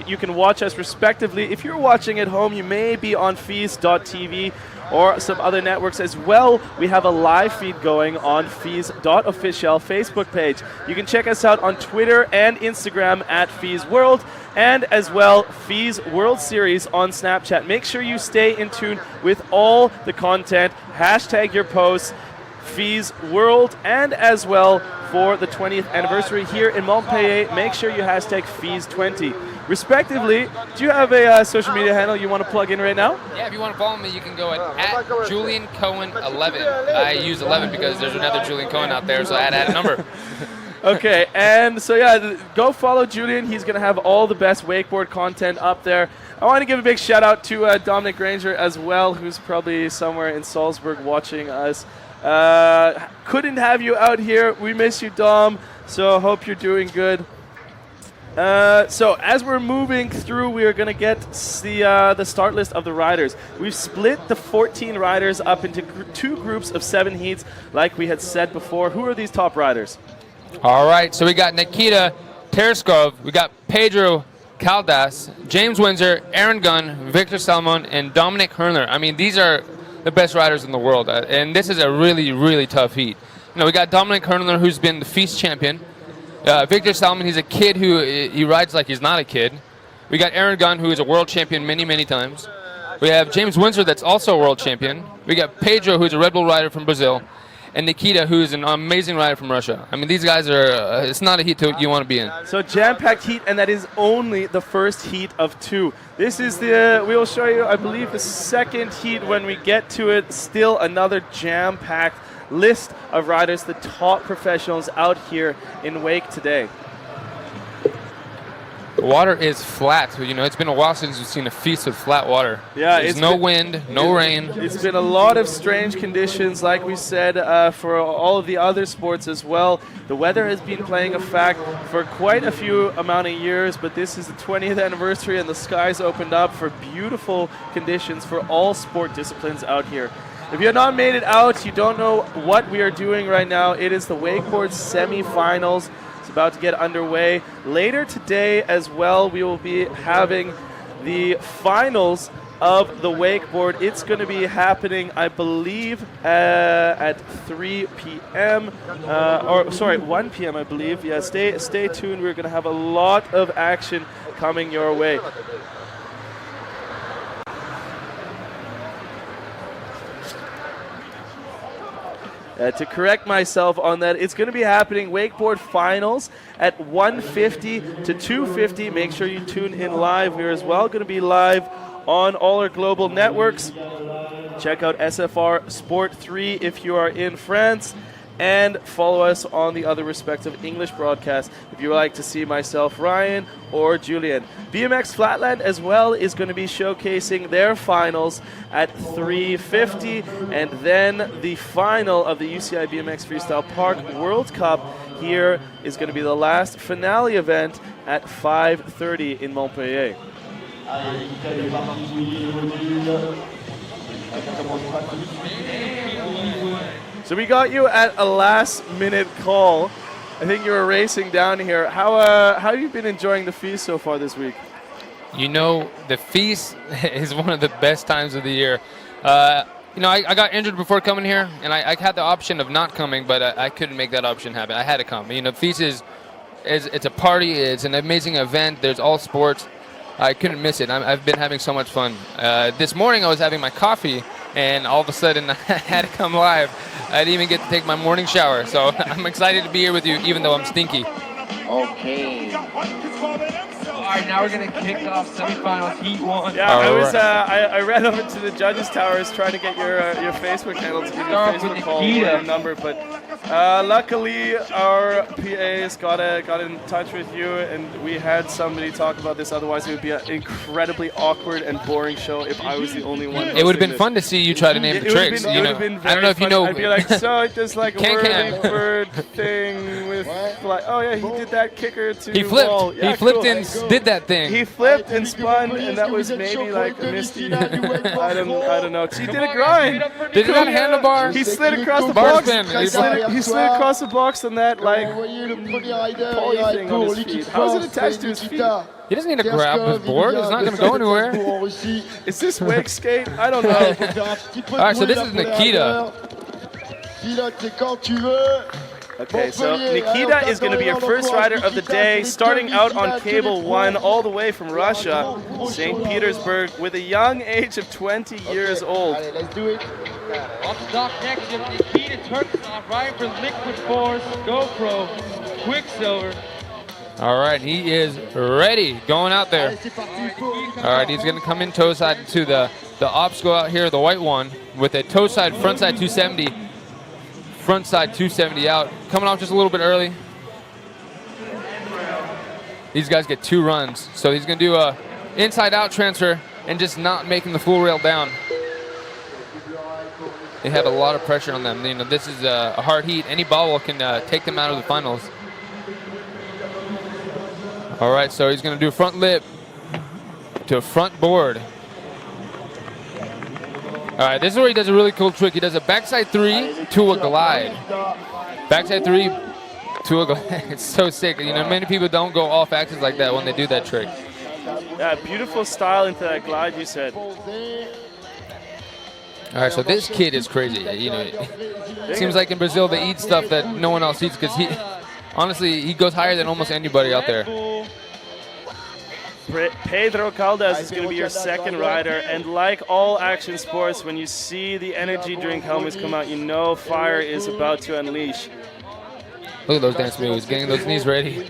You can watch us respectively. If you're watching at home, you may be on FISE.tv or some other networks as well. We have a live feed going on FISE.official Facebook page. You can check us out on Twitter and Instagram at FISE World, and as well FISE World Series on Snapchat. Make sure you stay in tune with all the content. Hashtag your posts, FISE World, and as well for the 20th anniversary here in Montpellier, make sure you hashtag FISE20. Respectively, do you have a social media handle you want to plug in right now? Yeah, if you want to follow me, you can go at Julian Cohen 11. I use 11 because there's another Julian Cohen out there, so I had to add a number. Okay, and so yeah, go follow Julian. He's going to have all the best wakeboard content up there. I want to give a big shout out to Dominic Granger as well, who's probably somewhere in Salzburg watching us. Couldn't have you out here. We miss you, Dom, so hope you're doing good. So as we're moving through, we are going to get the start list of the riders. We've split the 14 riders up into two groups of 7 heats, like we had said before. Who are these top riders? All right, so we got Nikita Tereskov, we got Pedro Caldas, James Windsor, Aaron Gunn, Victor Salmon, and Dominic Herner. I mean, these are the best riders in the world, and this is a really, really tough heat. You know, we got Dominic Herner, who's been the FISE champion. Victor Salmon, he's a kid who he rides like he's not a kid. We got Aaron Gunn, who is a world champion many, many times. We have James Windsor, that's also a world champion. We got Pedro, who's a Red Bull rider from Brazil. And Nikita, who's an amazing rider from Russia. I mean, these guys are, it's not a heat you want to be in. So jam-packed heat, and that is only the first heat of 2. This is we will show you, I believe, the second heat when we get to it. Still another jam-packed list of riders, the top professionals out here in Wake today. The water is flat. You know, it's been a while since we've seen a feast with flat water. Yeah, there's no wind, no rain. It's been a lot of strange conditions, like we said, for all of the other sports as well. The weather has been playing a fact for quite a few amount of years, but this is the 20th anniversary and the skies opened up for beautiful conditions for all sport disciplines out here. If you have not made it out, you don't know what we are doing right now. It is the wakeboard semi-finals. It's about to get underway. Later today as well, we will be having the finals of the wakeboard. It's going to be happening, I believe, at 3 p.m. Or sorry, 1 p.m. I believe. Yeah, stay tuned. We're going to have a lot of action coming your way. To correct myself on that, it's going to be happening wakeboard finals at 1:50 to 2:50. Make sure you tune in live. We're as well going to be live on all our global networks. Check out SFR Sport 3 if you are in France, and follow us on the other respective English broadcasts if you would like to see myself, Ryan, or Julian. BMX Flatland as well is going to be showcasing their finals at 3:50, and then the final of the UCI BMX Freestyle Park World Cup here is going to be the last finale event at 5:30 in Montpellier. So we got you at a last-minute call. I think you were racing down here. How have you been enjoying the FISE so far this week? You know, the FISE is one of the best times of the year. You know, I got injured before coming here, and I had the option of not coming, but I couldn't make that option happen. I had to come. You know, FISE it's a party. It's an amazing event. There's all sports. I couldn't miss it. I've been having so much fun. This morning I was having my coffee, and all of a sudden I had to come live. I didn't even get to take my morning shower, so I'm excited to be here with you, even though I'm stinky. Okay. All right, now we're going to kick off semifinals Heat 1. Yeah, I ran over to the judges' towers trying to get your Facebook handle to give you a Facebook call or your number, but luckily our PAs got in touch with you, and we had somebody talk about this. Otherwise, it would be an incredibly awkward and boring show if I was the only one. It would have been fun to see you try to name the tricks. It would have been very I don't know if you fun. know. I'd be like, so it does like a word thing with like, oh yeah, he did that kicker to He flipped. wall. Yeah, he flipped cool. and did that thing. He flipped and spun, and that was maybe like a misty. I don't know. He did a grind. Did he not handlebar? He slid across the Bar box. spin. He slid across the box on that like poly thing on his feet. How is it attached to his feet? He doesn't need to grab his board. It's not going to go anywhere. Is this wake skate? I don't know. All right, so this is Nikita. Okay, so Nikita is going to be your first rider of the day, starting out on Cable 1 all the way from Russia, St. Petersburg, with a young age of 20 years old. On stop next, you have Nikita Turkisov riding for Liquid Force, GoPro, Quicksilver. All right, he is ready, going out there. All right, he's going to come in toe side to the obstacle out here, the white one, with a toe side, front side 270. Front side 270 out, coming off just a little bit early. These guys get 2 runs, so he's going to do a inside out transfer and just not making the full rail down. They have a lot of pressure on them. You know, this is a hard heat. Any bobble can take them out of the finals. All right, so he's going to do front lip to front board. All right, this is where he does a really cool trick. He does a backside 3 to a glide. Backside 3 to a glide. It's so sick. You know, many people don't go off axis like that when they do that trick. Yeah, beautiful style into that glide, you said. All right, so this kid is crazy. You know, it seems like in Brazil they eat stuff that no one else eats because honestly, he goes higher than almost anybody out there. Pedro Caldas is going to be your second rider, and like all action sports, when you see the energy drink helmets come out, you know fire is about to unleash. Look at those dance moves, getting those knees ready.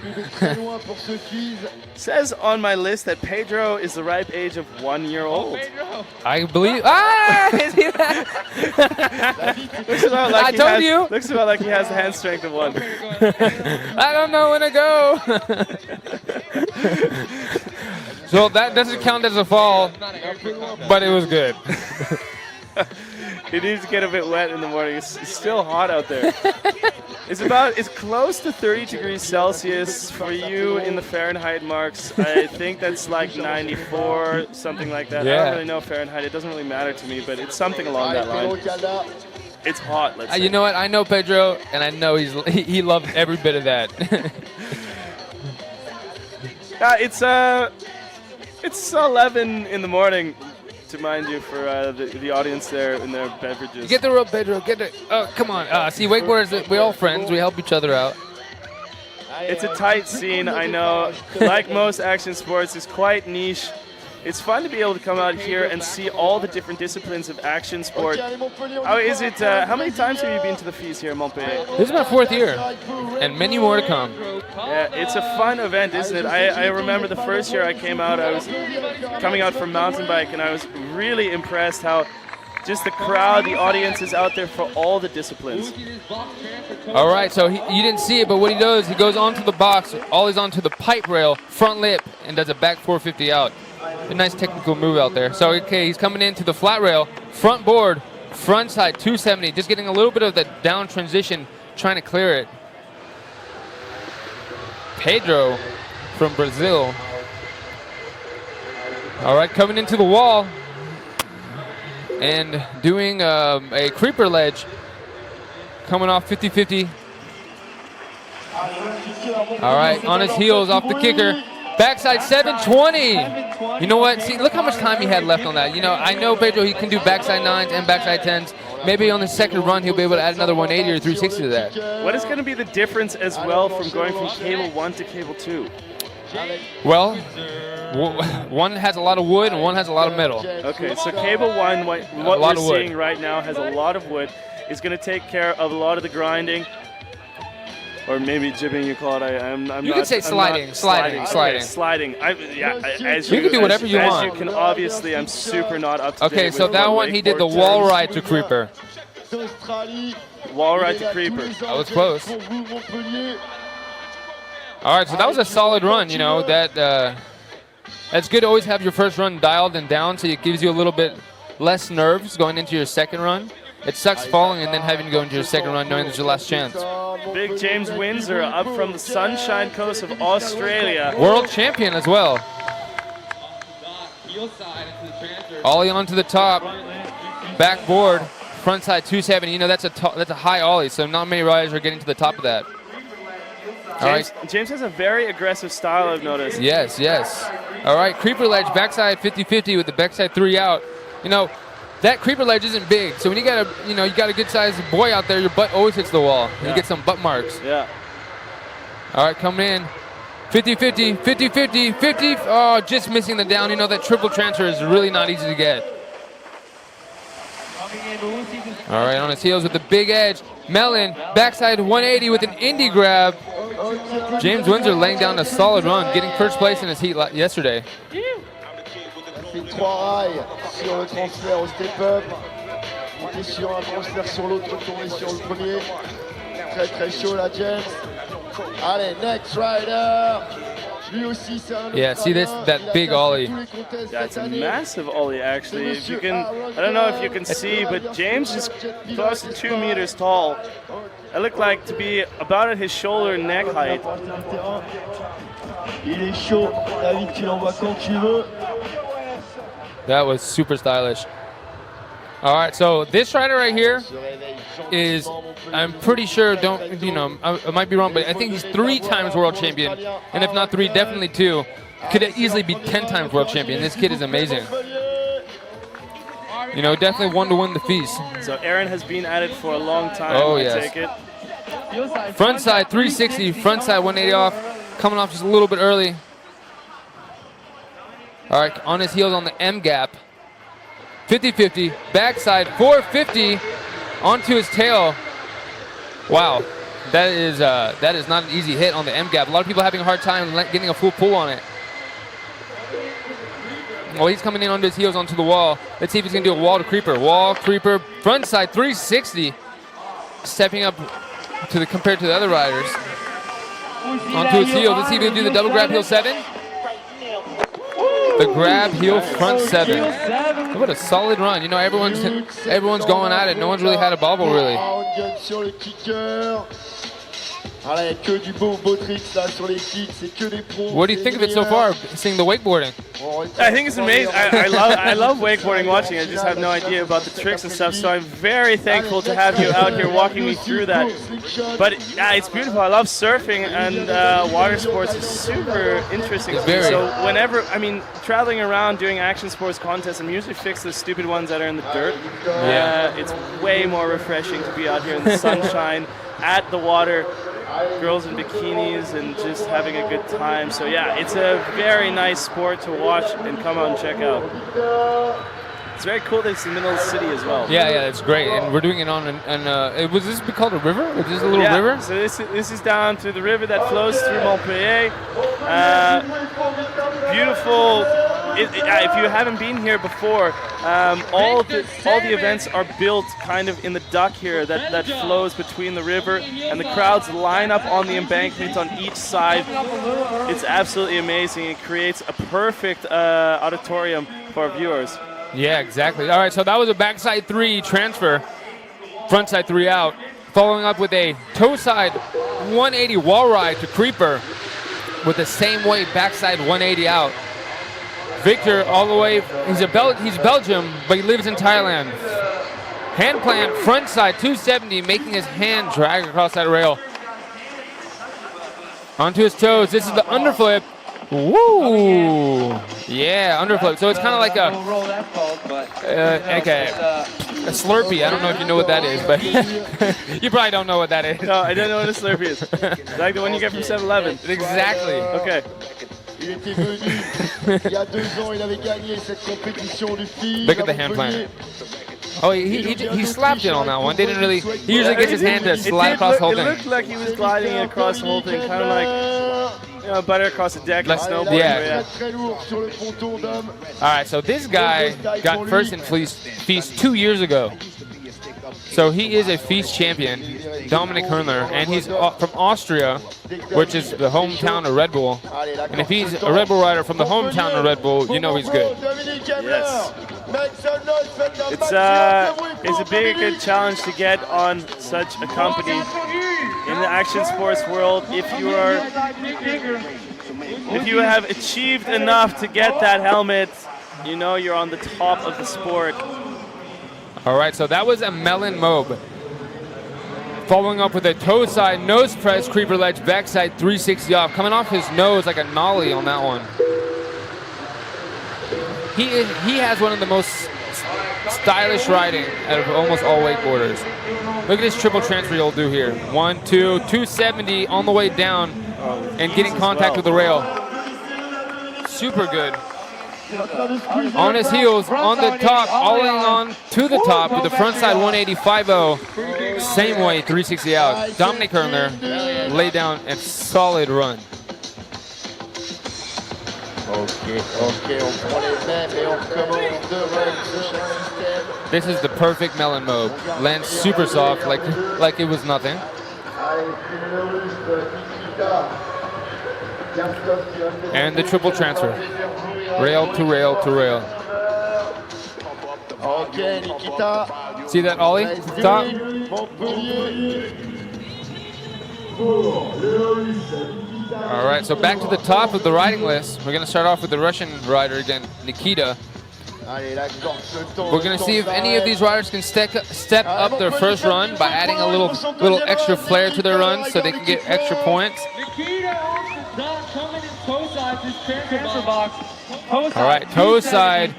Says on my list that Pedro is the ripe age of 1 year old. I believe. Ah! Looks about like I told you. Looks about like he has the hand strength of 1. I don't know when to go. So that doesn't count as a fall, but it was good. It needs to get a bit wet in the morning. It's still hot out there. It's close to 30 degrees Celsius for you in the Fahrenheit marks. I think that's like 94, something like that. Yeah. I don't really know Fahrenheit. It doesn't really matter to me, but it's something along that line. It's hot, let's say. You know what? I know Pedro, and I know he loved every bit of that. It's 11 in the morning, to mind you, for the audience there in their beverages. Get the rope, Pedro. Get it. Oh, come on. See, wakeboarders, we're all friends. We help each other out. It's a tight scene, I know. Like most action sports, it's quite niche. It's fun to be able to come out here and see all the different disciplines of action sport. How is it? How many times have you been to the FISE here in Montpellier? This is my 4th year, and many more to come. Yeah, it's a fun event, isn't it? I remember the first year I came out, I was coming out from mountain bike, and I was really impressed how just the crowd, the audience is out there for all the disciplines. All right, so you didn't see it, but what he does, he goes onto the box, ollies onto the pipe rail, front lip, and does a back 450 out. A nice technical move out there. So, okay, he's coming into the flat rail, front board, front side 270, just getting a little bit of the down transition, trying to clear it. Pedro from Brazil. All right, coming into the wall and doing a creeper ledge, coming off 50-50. All right, on his heels off the kicker. Backside 720. You know what? See, look how much time he had left on that. You know, I know Pedro, he can do backside 9s and backside 10s. Maybe on the second run, he'll be able to add another 180 or 360 to that. What is going to be the difference as well from going from cable 1 to cable 2? Well, one has a lot of wood and one has a lot of metal. Okay, so cable 1, what we're seeing right now, has a lot of wood. It's going to take care of a lot of the grinding. Or maybe jibbing, you call it. You can say sliding. Okay, sliding. You can do whatever you want. As you can obviously, I'm super not up to date. Okay, so that one he did the wall ride to creeper. Wall ride to creeper. That was close. All right, so that was a solid run. You know that's good to always have your first run dialed and down, so it gives you a little bit less nerves going into your second run. It sucks falling and then having to go into your second run knowing there's your last chance. Big James Windsor up from the Sunshine Coast of Australia. World champion as well. Ollie onto the top. Backboard. Frontside 270. You know, that's a high ollie, so not many riders are getting to the top of that. James has a very aggressive style, I've noticed. Yes, yes. All right, creeper ledge, backside 50-50 with the backside 3 out. You know, that creeper ledge isn't big, so when you got a good-sized boy out there, your butt always hits the wall. Yeah. You get some butt marks. Yeah. All right, coming in. 50-50, 50-50, 50. Oh, just missing the down. You know, that triple transfer is really not easy to get. All right, on his heels with the big edge. Mellon, backside 180 with an indie grab. James Windsor laying down a solid run, getting first place in his heat yesterday. Fait 3 rails sur le transfert au step-up. Monté sur un transfert sur l'autre, retourné sur le premier. Très très chaud là, James. Allez, next rider. Lui aussi, c'est un Yeah, see that big ollie. Yeah, it's a massive ollie actually. If you can, I don't know if you can see, but James is close to 2 meters tall. It looked like to be about at his shoulder neck height. Il est chaud, David, tu l'envoies quand tu veux. That was super stylish. All right, so this rider right here is, I'm pretty sure, I might be wrong, but I think he's 3 times world champion. And if not 3, definitely 2. Could easily be 10 times world champion. This kid is amazing. You know, definitely one to win the FISE. So Aaron has been at it for a long time, oh, I yes. take it. Front side 360, front side 180 off, coming off just a little bit early. All right, on his heels on the M gap. 50-50, backside 450 onto his tail. Wow, that is not an easy hit on the M gap. A lot of people having a hard time getting a full pull on it. Well, he's coming in onto his heels onto the wall. Let's see if he's gonna do a wall to creeper. Wall, creeper, front side 360. Stepping up compared to the other riders. Onto his heels. Let's see if he can do the double grab heel 7. The grab heel front 7. What a solid run. You know, everyone's going at it. No one's really had a bobble really. What do you think of it so far, seeing the wakeboarding? I think it's amazing. I love wakeboarding watching. I just have no idea about the tricks and stuff, so I'm very thankful to have you out here walking me through that. But yeah, it's beautiful. I love surfing, and water sports is super interesting. So whenever, traveling around doing action sports contests, I'm usually fix the stupid ones that are in the dirt. It's way more refreshing to be out here in the sunshine, at the water, girls in bikinis, and just having a good time. So yeah, it's a very nice sport to watch and come out and check out. It's very cool that it's in the middle of the city as well. Yeah, it's great. And we're doing it on was this called a river? Was this a little river? So this is down through the river that flows through Montpellier. Beautiful. If you haven't been here before, all the events are built kind of in the duck here that flows between the river, and the crowds line up on the embankment on each side. It's absolutely amazing. It creates a perfect auditorium for our viewers. Yeah, exactly. All right, so that was a backside 3 transfer, front side 3 out, following up with a toe side 180 wall ride to creeper with the same way backside 180 out. Victor all the way, he's Belgium, but he lives in Thailand. Hand plant, front side 270, making his hand drag across that rail. Onto his toes, this is the underflip. Woo! Yeah, underflip. So it's kind of like a Slurpee. I don't know if you know what that is, but you probably don't know what that is. No, I don't know what a Slurpee is. Like the one you get from 7-Eleven. Exactly. Okay. Il était venu il y a 2 ans, il avait gagné cette compétition du FISE. Look at the hand plant. Oh, he slapped it on that one. Didn't really. He usually gets his hand to slide across the whole thing. It looked like he was gliding across the whole thing, kind of like butter across a deck like snowboarding. Yeah. All right, so this guy got first in FISE 2 years ago. So he is a FISE champion, Dominik Hörnler, and he's from Austria, which is the hometown of Red Bull. And if he's a Red Bull rider from the hometown of Red Bull, you know he's good. Yes. It's a good challenge to get on such a company in the action sports world. If you have achieved enough to get that helmet, you know you're on the top of the sport. All right, so that was a Mellon Mobe. Following up with a toe side nose press, creeper ledge, backside 360 off. Coming off his nose like a nollie on that one. He has one of the most stylish riding out of almost all wakeboarders. Look at this triple transfer he'll do here. 1, 2, 270 on the way down and getting contact with the rail. Super good. On his heels, on the top, alling on to the top with the front side 180.50. Same way, 360 out. Dominic Herner laid down a solid run. Ok, on prend les mêmes et on recommence 2 runs de chaque système. This is the perfect melon mode. Lands super soft, like it was nothing. And the triple transfer. Rail to rail to rail. Ok, Nikita. See that ollie? Top. Montpellier. All right, so back to the top of the riding list. We're going to start off with the Russian rider again, Nikita. We're going to see if any of these riders can step up their first run by adding a little extra flair to their run so they can get extra points. Nikita off the dot, coming in toe side, this transfer box. All right, toe side,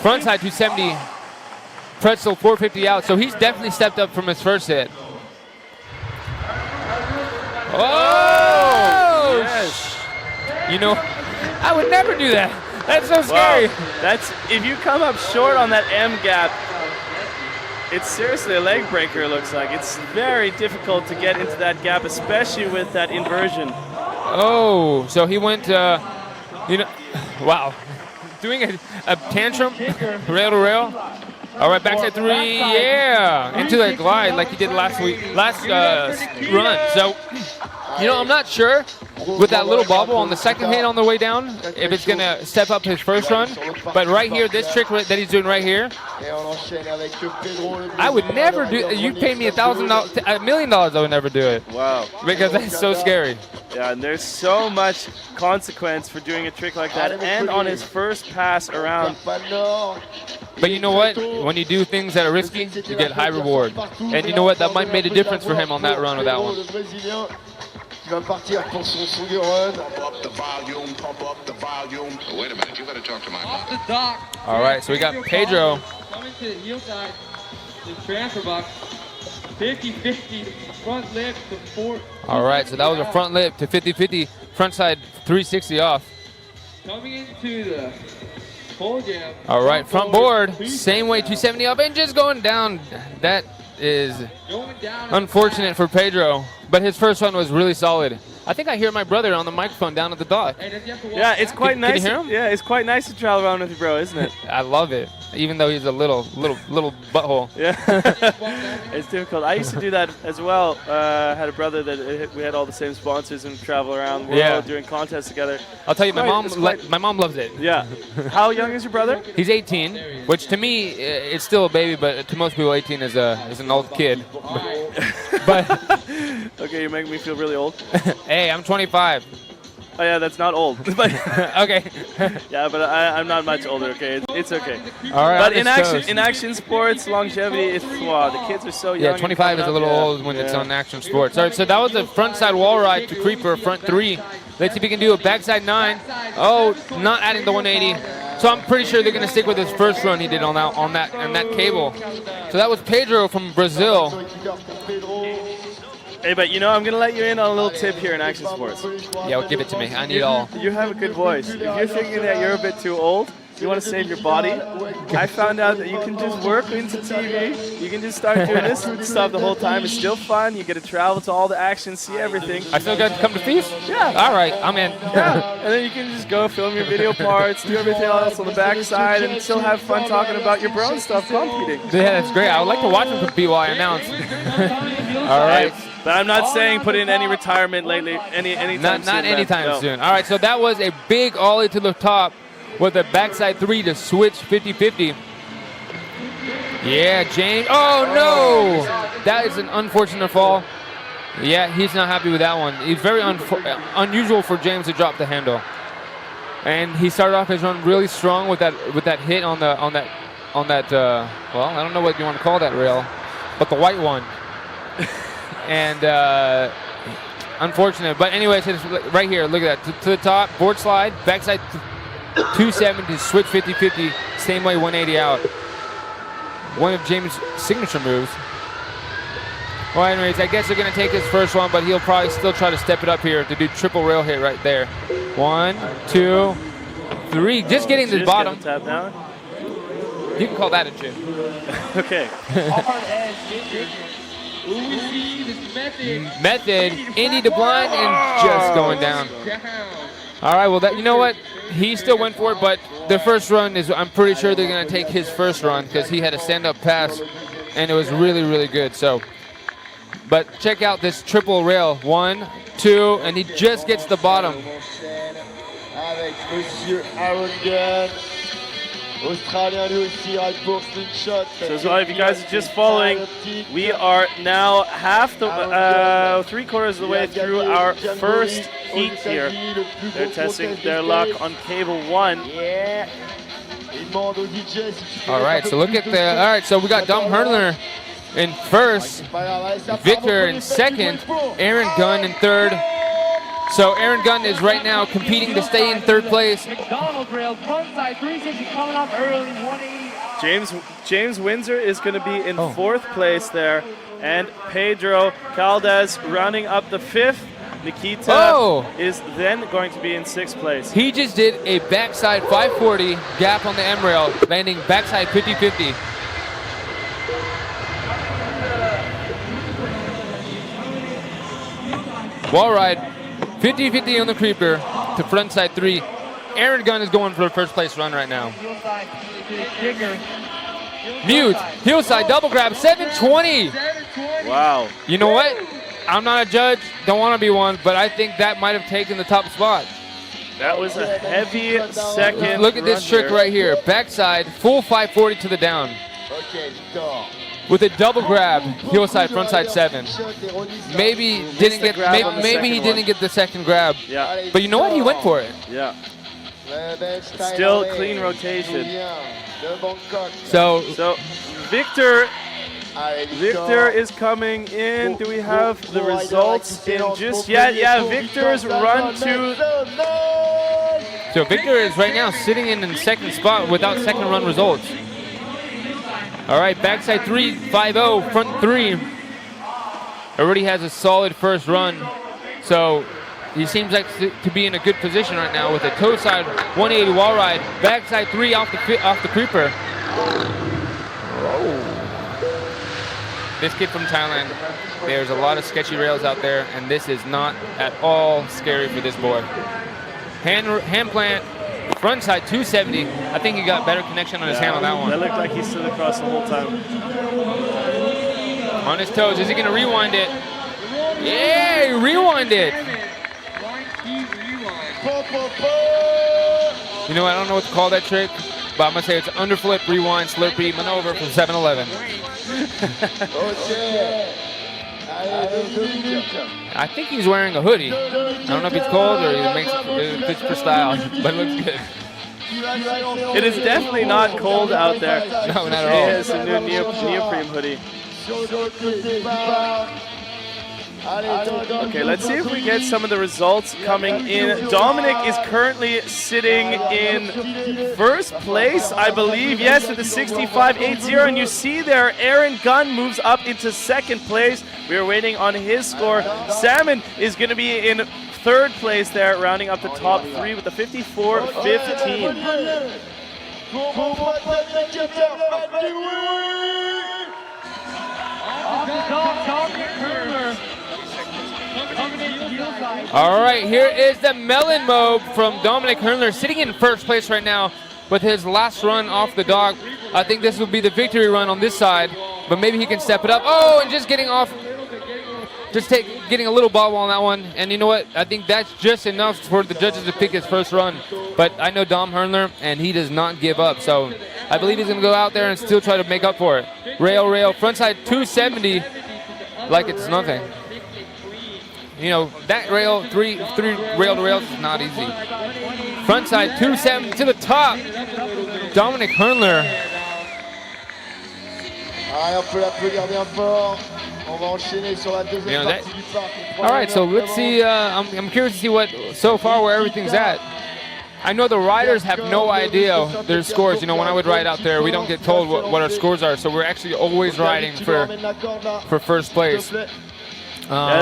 front side 270, pretzel 450 out. So he's definitely stepped up from his first hit. Oh! Yes. You know, I would never do that. That's so scary. Wow. That's if you come up short on that M gap, it's seriously a leg breaker. It looks like it's very difficult to get into that gap, especially with that inversion. Oh, so he went, you know, wow, doing a tantrum, rail to rail. All right, backside 3, yeah, into that glide like he did last run. So, you know, I'm not sure with that little bobble on the second hit on the way down if it's gonna step up his first run. But right here, this trick that he's doing right here, I would never do. You paid me $1 million, I would never do it. Wow. Because that's so scary. Yeah, and there's so much consequence for doing a trick like that, and on his first pass around. But you know what? When you do things that are risky, you get high reward. And you know what? That might have made a difference for him on that run or that one. Va partir pour son second run. Wait a minute, you better talk to my Off mom. the dock. All right, so we got Pedro. Coming to the heel side, the transfer box. 50-50, front lip to 4. All right, so that was a front lip to 50-50, front side 360 off. Coming into the pole jam. All right, front board, same way, 270 off, and just going down. That is Going down. unfortunate for Pedro, but his first one was really solid. I think I hear my brother on the microphone down at the dock. Hey, does he have to walk Yeah, it's back? quite Can nice. you hear him? Yeah, it's quite nice to travel around with your bro, isn't it? I love it, even though he's a little butthole. Yeah, it's difficult. I used to do that as well. Had a brother that we had all the same sponsors and travel around the world doing contests together. I'll tell you, my Quite- mom loves it. Yeah. How young is your brother? He's 18, which to me it's still a baby, but to most people 18 is an old kid. But Okay, you're making me feel really old. hey, I'm 25. Oh yeah, that's not old. But Okay. yeah, but I'm not much older. Okay, it's okay. All right. But on his toes. in action sports, longevity, it's wow. The kids are so young. Yeah, and 25 is a coming little up. old when it's on action sports. All right, so that was a front side wall ride to creeper, front 3. Let's see if he can do a backside 9. Oh, not adding the 180. So I'm pretty sure they're going to stick with his first run he did on that cable. So that was Pedro from Brazil. Hey, but you know, I'm gonna let you in on a little tip here in action sports. Yeah, well, give it to me. I need all. You have a good voice. If you're thinking that you're a bit too old, you want to save your body, I found out that you can just work into TV. You can just start doing this stuff the whole time. It's still fun. You get to travel to all the action, see everything. I still got to come to FISE? Yeah. All right, I'm in. Yeah, and then you can just go film your video parts, do everything else on the backside, and still have fun talking about your bro and stuff competing. Yeah, that's great. I would like to watch him compete while I announce. All right. But I'm not saying put in any retirement lately, anytime Not soon. anytime No. soon. All right, so that was a big ollie to the top with a backside 3 to switch 50-50. Yeah, James. Oh, no! That is an unfortunate fall. Yeah, he's not happy with that one. It's very unusual for James to drop the handle. And he started off his run really strong with that hit on that well, I don't know what you want to call that rail, but the white one. and unfortunate. But anyways, it's right here. Look at that. To the top, board slide, backside 270, switch 50-50, same way 180 out. One of James' signature moves. Well, anyways, I guess they're going to take his first one, but he'll probably still try to step it up here to do triple rail hit right there. 1, 2, 3. Just getting to the bottom. Tap down. You can call that a chip. Okay. Method, Indy to blind, and just going down. All right, well, you know what? He still went for it, but the first run is, I'm pretty sure they're going to take his first run because he had a stand-up pass, and it was really, really good. So, but check out this triple rail. 1, 2, and he just gets the bottom. Avec Monsieur Aaron Gunn. Australien lui aussi, right pour slingshot. So as well, if you guys are just following, we are now half the, 3/4 of the way through our first heat here. They're testing their luck on cable 1. All right, so look at the, all right, so we got Dom Hurler in first, Victor in second, Aaron Gunn in third. So Aaron Gunn is right now competing to stay in third place. James Windsor is going to be in fourth place there, and Pedro Caldas rounding up the fifth. Nikita is then going to be in sixth place. He just did a backside 540 gap on the M rail, landing backside 50-50. Wall ride, 50-50 on the creeper to frontside 3. Aaron Gunn is going for the first place run right now. Mute, heel side, double grab, 720. Wow. You know what? I'm not a judge, don't want to be one, but I think that might have taken the top spot. That was a heavy second. Look at this trick right here. Backside, full 540 to the down. With a double grab, heel side, front side 7. Maybe didn't get. Maybe he didn't get the second grab. Yeah. But you know what? He went for it. Yeah. Still clean rotation. So Victor is coming in. Do we have the results in just yet? Yeah, Victor's run to. So Victor is right now sitting in second spot without second run results. All right, backside 3, 5-0, front 3. Already has a solid first run. So he seems like to be in a good position right now with a toe side 180 wall ride, backside 3 off the creeper. This kid from Thailand, there's a lot of sketchy rails out there, and this is not at all scary for this boy. Hand plant, front side 270. I think he got better connection on his hand on that one. That looked like he stood across the whole time. On his toes, is he gonna rewind it? Yeah, he rewind it. You know, I don't know what to call that trick, but I'm gonna say it's underflip, rewind, slurpee, maneuver from 7-Eleven. I think he's wearing a hoodie. I don't know if it's cold or it fits for style, but it looks good. It is definitely not cold out there. No, not at all. It is a new neoprene hoodie. Okay, let's see if we get some of the results coming in. Dominic is currently sitting in first place, I believe, yes, with the 65.80. And you see there, Aaron Gunn moves up into second place. We are waiting on his score. Salmon is going to be in third place there, rounding up the top 3 with the 54.15. All right, here is the melon mob from Dominic Hurler, sitting in first place right now with his last run off the dog. I think this will be the victory run on this side, but maybe he can step it up. Oh, and just getting off, getting a little bobble on that one. And you know what? I think that's just enough for the judges to pick his first run. But I know Dom Hurler, and he does not give up. So I believe he's going to go out there and still try to make up for it. Rail, frontside 270 like it's nothing. You know, that rail, three rail to rails is not easy. Frontside 270 to the top. Dominic Hurler. On peut l'applaudir bien fort. On va enchaîner sur la deuxième You know, that- partie du parc. On prend All la right, so meilleure let's see. I'm curious to see what so far where everything's at. I know the riders have no idea their scores. You know, when I would ride out there, we don't get told what our scores are, so we're actually always riding for first place. Yeah,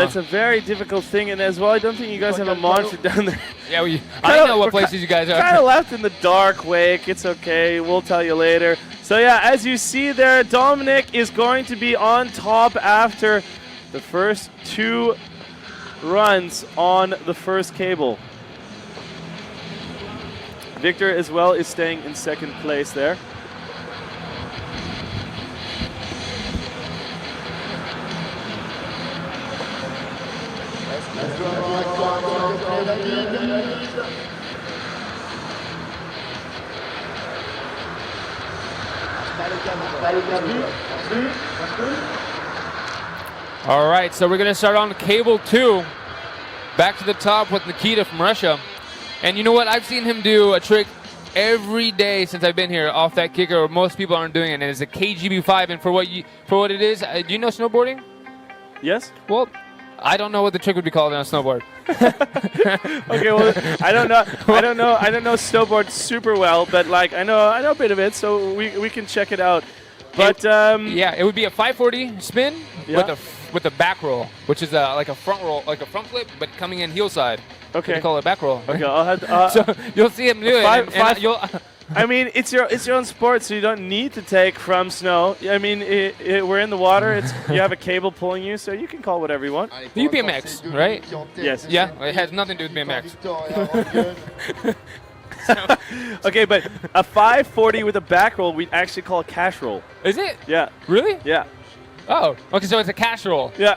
that's a very difficult thing, and as well, I don't think you guys have a monitor down there. Yeah, I know what places you guys Kind are. of left in the dark, Wake. It's okay. We'll tell you later. So yeah, as you see there, Dominic is going to be on top after the first 2 runs on the first cable. Victor as well is staying in second place there. All right, so we're going to start on cable 2. Back to the top with Nikita from Russia. And you know what? I've seen him do a trick every day since I've been here off that kicker. Most people aren't doing it, and it's a KGB5. And for what it is, do you know snowboarding? Yes? Well, I don't know what the trick would be called on a snowboard. Okay, well, I don't know snowboard super well, but like I know a bit of it, so we can check it out. But Yeah, it would be a 540 spin Yeah. with a back roll, which is like a front roll, like a front flip, but coming in heel side. Okay. They call it a back roll. okay, I'll have to, So you'll see him do it. and you'll, I mean, it's your own sport, so you don't need to take from snow. I mean, we're in the water. You have a cable pulling you, so you can call whatever you want. You BMX, right? Yes. Yeah, it has nothing to do with BMX. Okay, but a 540 with a back roll, we'd actually call a cash roll. Is it? Yeah. Really? Yeah. Oh, okay, so it's a cash roll. Yeah.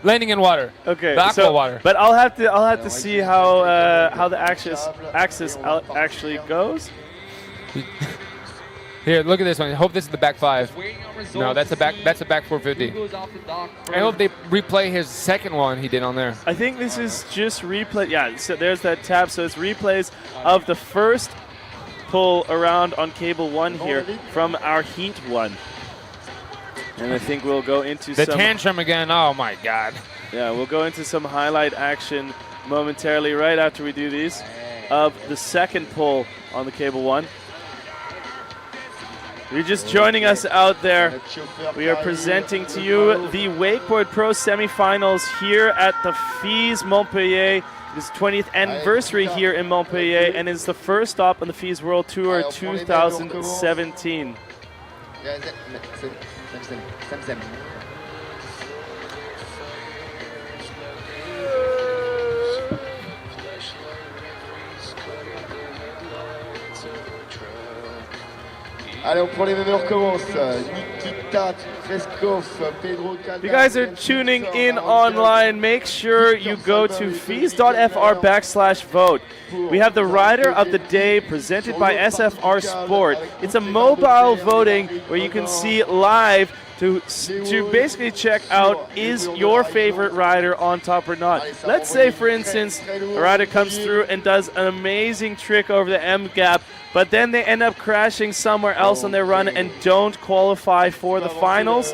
Landing in water. Okay. Back roll water. But I'll have to see how the axis actually goes. Here, look at this one. I hope this is the back 5. Waiting on results No, that's a to back. see That's a back who 450. goes off the dock I hope first. they replay his second one he did on there. I think this is just replay. Yeah, so there's that tab. So it's replays of the first pull around on cable 1 here from our heat 1. And I think we'll go into The some tantrum again. Oh my God. yeah, we'll go into some highlight action momentarily right after we do these of the second pull on the cable 1. If you're just joining us out there, we are presenting to you the Wakeboard Pro semifinals here at the FISE Montpellier. It is 20th anniversary here in Montpellier, and it's the first stop on the FISE World Tour 2017. Allez, on prend les mêmes, on recommence. Nikita, Treskov, Pedro Caldas. If you guys are tuning in online, make sure you go to FISE.fr/vote. We have the Rider of the Day presented by SFR Sport. It's a mobile voting where you can see live to basically check out, is your favorite rider on top or not. Let's say, for instance, a rider comes through and does an amazing trick over the M gap, but then they end up crashing somewhere else on their run and don't qualify for the finals.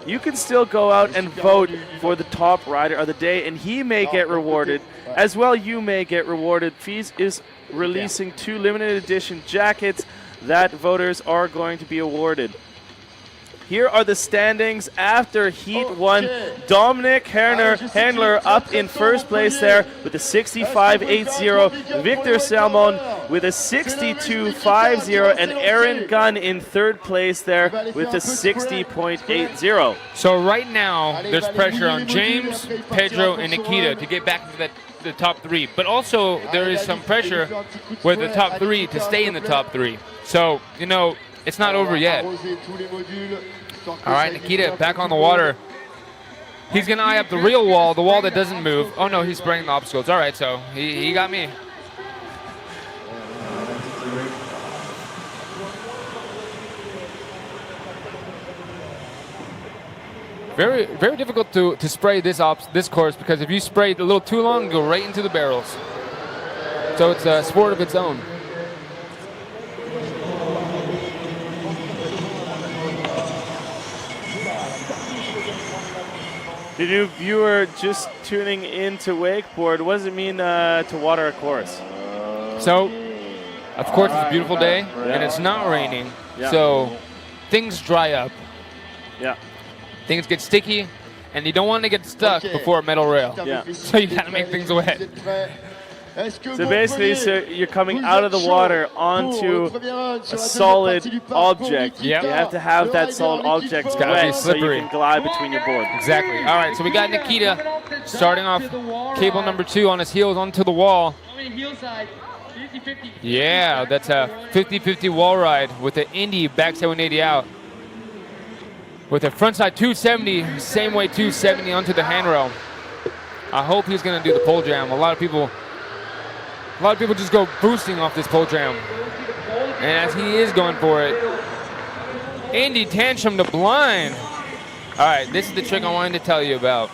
You can still go out and vote for the top rider of the day, and he may get rewarded. As well, you may get rewarded. FISE is releasing 2 limited edition jackets that voters are going to be awarded. Here are the standings after Heat 1. Dominic Handler up in first place there with a 65.80. Victor Salmon with a 62.50. And Aaron Gunn in third place there with a 60.80. So right now, there's pressure on James, Pedro, and Nikita to get back into the top 3. But also, there is some pressure with the top 3 to stay in the top 3. So, you know, it's not over yet. All right, Nikita back on the water. He's going to eye up the real wall, the wall that doesn't move. Oh, no, he's spraying the obstacles. All right, so he got me. Very, very difficult to spray this course, because if you spray it a little too long, you go right into the barrels. So it's a sport of its own. The new viewer just tuning into Wakeboard, what does it mean to water a course? So, of course, it's a beautiful day, and it's not raining, so things dry up. Yeah. Things get sticky, and you don't want to get stuck before a metal rail. Yeah. So you got to make things wet. So basically, you're coming out of the water onto a solid object. Yep. You have to have that solid object gotta be wet so you slippery. can glide between your boards. Exactly. All right, so we got Nikita starting off cable number 2 on his heels onto the wall. Heel side, 50-50. Yeah, that's a 50-50 wall ride with the Indy backside 180 out. With a frontside 270, same way 270 onto the handrail. I hope he's going to do the pole jam. A lot of people just go boosting off this pole jam. And as he is going for it, Indy tantrum to blind. All right, this is the trick I wanted to tell you about.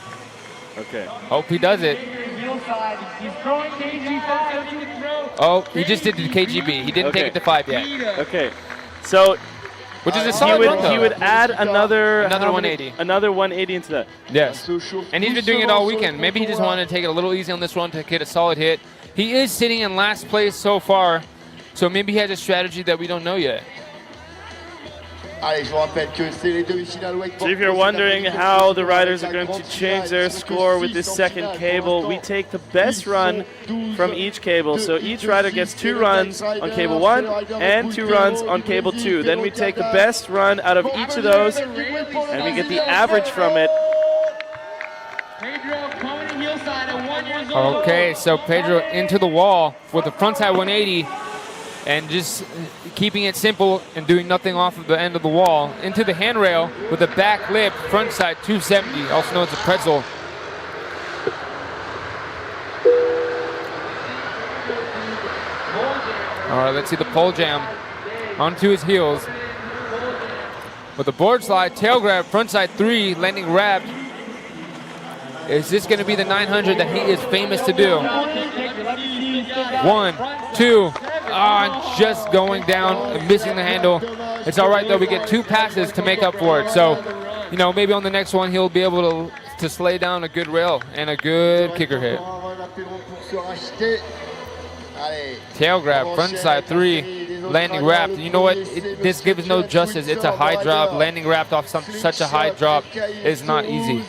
Okay. Hope he does it. Heel side, he's throwing KG5. Oh, he just did the KGB. He didn't take it to 5 yet. Okay. So Which is a solid run, though. he would add another 180. Another 180 into that. Yes. And he's been doing it all weekend. Maybe he just wanted to take it a little easy on this run to get a solid hit. He is sitting in last place so far, so maybe he has a strategy that we don't know yet. Allez, je vous rappelle que c'est les demi-finales Wakeboard. So if you're wondering how the riders are going to change their score with this second cable, we take the best run from each cable. So each rider gets 2 runs on cable 1 and 2 runs on cable 2. Then we take the best run out of each of those and we get the average from it. Pedro coming to heel side at 1 years old. Okay, so Pedro into the wall with the frontside 180 and just keeping it simple and doing nothing off of the end of the wall. Into the handrail with a back lip, frontside 270, also known as a pretzel. All right, let's see the pole jam onto his heels. With the board slide, tail grab, frontside 3, landing wrapped. Is this going to be the 900 that he is famous to do? 1, 2, just going down and missing the handle. It's all right, though. We get 2 passes to make up for it. So, you know, maybe on the next one he'll be able to slay down a good rail and a good kicker hit. Tail grab, frontside 3, landing wrapped. You know what? This gives no justice. It's a high drop. Landing wrapped off such a high drop is not easy.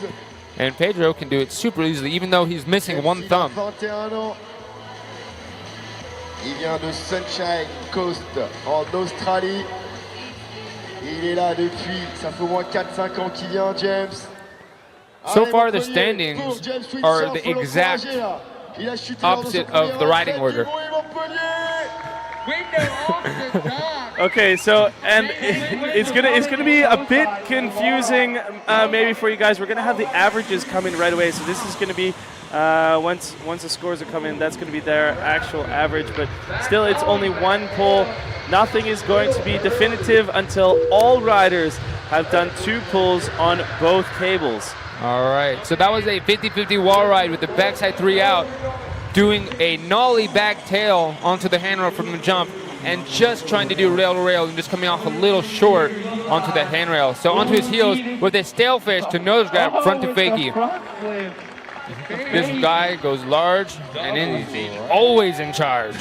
And Pedro can do it super easily, even though he's missing 1 thumb. Il vient de Sunshine Coast en Australie. Il est là depuis, ça fait au moins 4-5 ans qu'il vient, James. So far, the standings are the exact opposite of the riding order. Okay, so and it's gonna be a bit confusing maybe for you guys. We're gonna have the averages come in right away, so this is gonna be once the scores are coming in, that's gonna be their actual average. But still, it's only 1 pull. Nothing is going to be definitive until all riders have done 2 pulls on both cables. All right, so that was a 50-50 wall ride with the backside 3 out, doing a nollie back tail onto the handrail from the jump, and just trying to do rail to rail and just coming off a little short onto that handrail. So onto his heels with a stale fish to nose grab, front to fakie. This guy goes large and he's always in charge.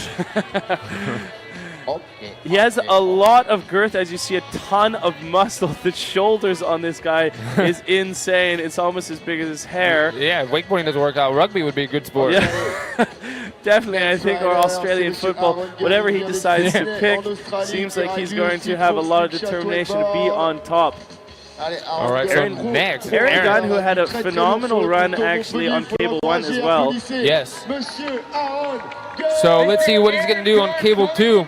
He has a lot of girth, as you see, a ton of muscle. The shoulders on this guy is insane. It's almost as big as his hair. Yeah, wakeboarding doesn't work out. Rugby would be a good sport. Yeah. Definitely, I think, or Australian football, whatever he decides to pick, seems like he's going to have a lot of determination to be on top. All right, so next, Aaron Gunn, who had a phenomenal run actually on cable 1 as well. Yes. So let's see what he's going to do on cable 2.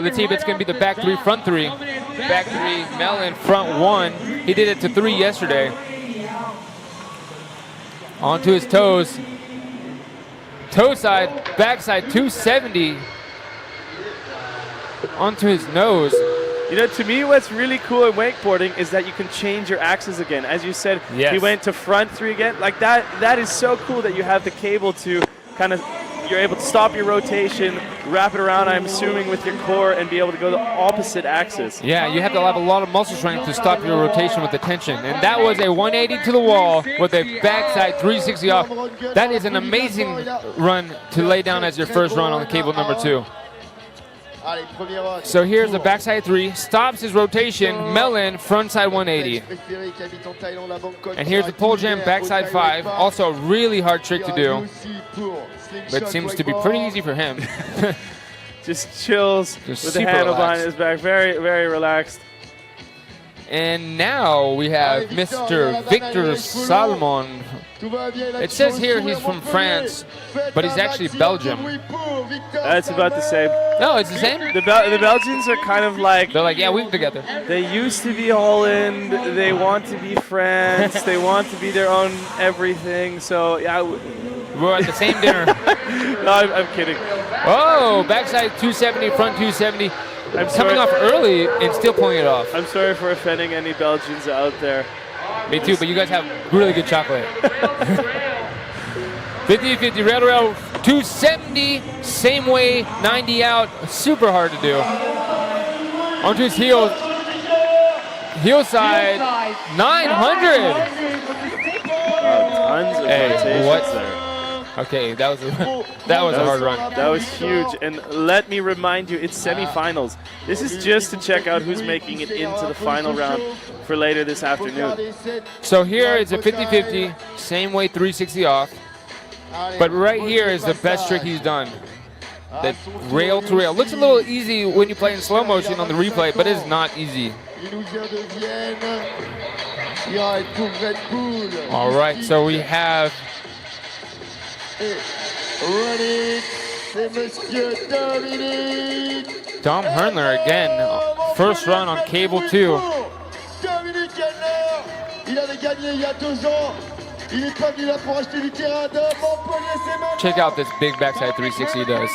Let's see if it's going to be the back 3, front 3. Back 3, Melon, front 1. He did it to 3 yesterday. Onto his toes. Toe side, backside 270. Onto his nose. You know, to me, what's really cool in wakeboarding is that you can change your axes again. As you said, yes. He went to front 3 again. Like that is so cool that you have the cable to kind of you're able to stop your rotation, wrap it around, I'm assuming, with your core, and be able to go the opposite axis. Yeah, you have to have a lot of muscle strength to stop your rotation with the tension. And that was a 180 to the wall with a backside 360 off. That is an amazing run to lay down as your first run on the cable number 2. So here's the backside 3, stops his rotation, Melon, frontside 180. And here's the pole jam backside 5, also a really hard trick to do, but seems to be pretty easy for him. Just chills Just with the super handle behind relaxed. his back, very, very relaxed. And now we have Mr. Victor Salmon. It says here he's from France, but he's actually Belgium. That's about the same. No, it's the same? The Belgians are kind of like, They're like, yeah, we're together. they used to be Holland, they want to be France, they want to be their own everything, so yeah. We're at the same dinner. No, I'm kidding. Oh, backside 270, front 270. I'm Coming sorry. off early and still pulling it off. I'm sorry for offending any Belgians out there. Me too, but you guys have really good chocolate. 50-50, rail to rail, 270, same way, 90 out, super hard to do. Onto his heel, heel side, 900. Tons of Hey, rotations what? there. Okay, that was a hard run. That was huge. And let me remind you, it's semifinals. This is just to check out who's making it into the final round for later this afternoon. So here it's a 50-50, same way 360 off. But right here is the best trick he's done. The rail to rail. Looks a little easy when you play in slow motion on the replay, but it's not easy. All right, so we have Dom Hernler again, first run on cable 2. Check out this big backside 360 he does.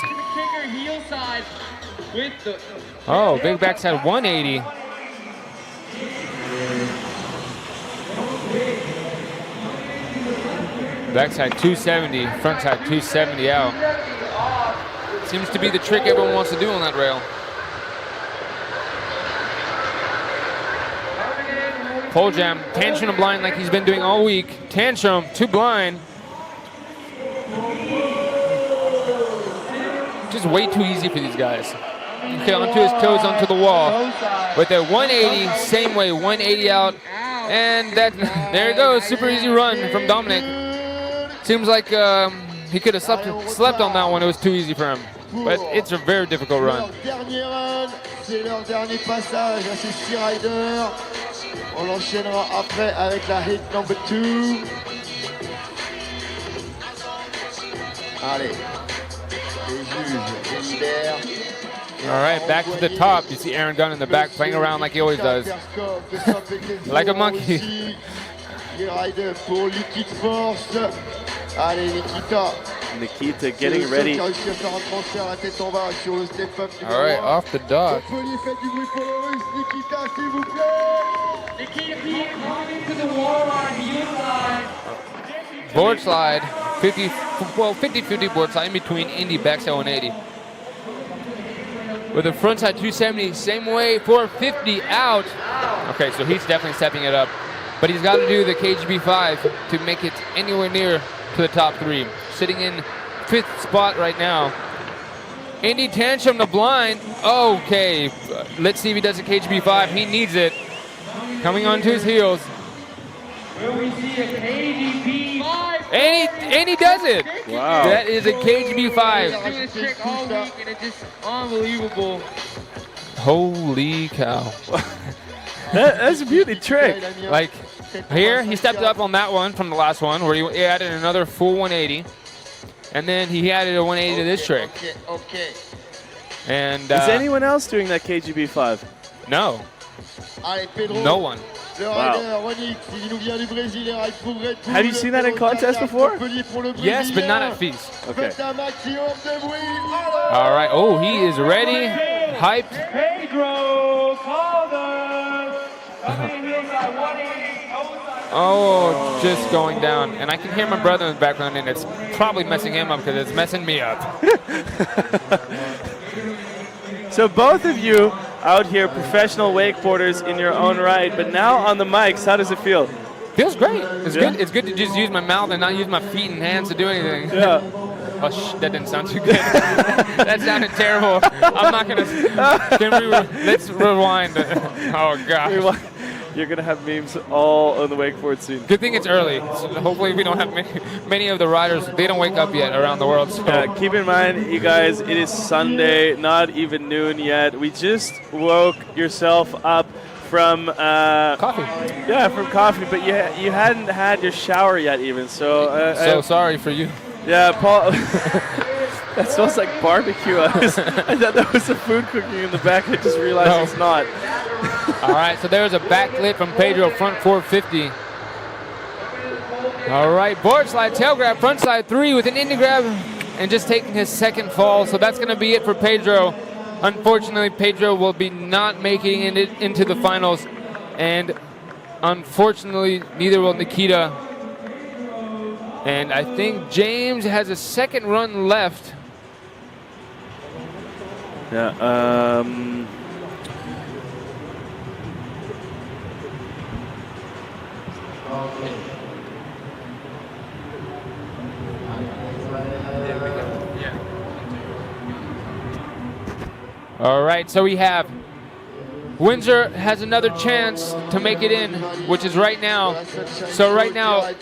Oh, big backside 180. Backside 270, frontside 270 out. Seems to be the trick everyone wants to do on that rail. Pole jam, tantrum blind like he's been doing all week. Tantrum to blind. Just way too easy for these guys. Okay, onto his toes, onto the wall. With a 180, same way, 180 out. And that, there it goes, super easy run from Dominic. Seems like he could have slept on that one. It was too easy for him. But it's a very difficult run. On l'enchaînera après avec la hit number 2. Allez, les juges délibèrent. All right, back to the top. You see Aaron Gunn in the back playing around like he always does. Like a monkey. Pour Liquid Force. Allez, Nikita getting ready. All right, off the dock. Board slide, 50-50 board slide in between Indy backside 180. With the frontside 270, same way, 450 out. Okay, so he's definitely stepping it up. But he's got to do the KGB 5 to make it anywhere near to the top 3. Sitting in 5th spot right now. Indy tantrum to blind. Okay, let's see if he does a KGB 5. He needs it. Coming onto his heels. And he does it. Wow. That is a KGB 5. Doing this trick all week, and it's just unbelievable. Holy cow. That's a beauty trick. Like, here, he stepped up on that one from the last one, where he added another full 180. And then he added a 180 to this trick. And Is anyone else doing that KGB 5? no. No one. Wow. Have you seen that in contest before? Yes, but not at FISE. Okay. All right. Oh, he is ready. Hyped. Pedro Calder coming in by 180 outside. Oh, just going down. And I can hear my brother in the background, and it's probably messing him up because it's messing me up. So both of you out here, professional wakeboarders in your own right, but now on the mics, how does it feel? Feels great. It's Yeah. good. It's good to just use my mouth and not use my feet and hands to do anything. Yeah. Oh, that didn't sound too good. That sounded terrible. I'm not gonna. Let's rewind. Oh gosh. You're gonna have memes all on the wakeboard scene. Good thing it's early. So hopefully we don't have many of the riders. They don't wake up yet around the world. So. Keep in mind, you guys, it is Sunday, not even noon yet. We just woke yourself up from Coffee. Yeah, from coffee, but you hadn't had your shower yet even. So sorry for you. Yeah, Paul. That smells like barbecue. I thought that was the food cooking in the back. I just realized No. it's not. All right, so there's a backlit from Pedro, front 450. All right, board slide, tail grab, front slide 3 with an indie grab, and just taking his second fall. So that's going to be it for Pedro. Unfortunately, Pedro will be not making it into the finals, and unfortunately, neither will Nikita. And I think James has a second run left. Yeah. All right, so we have Windsor has another chance to make it in, which is right now. So right now,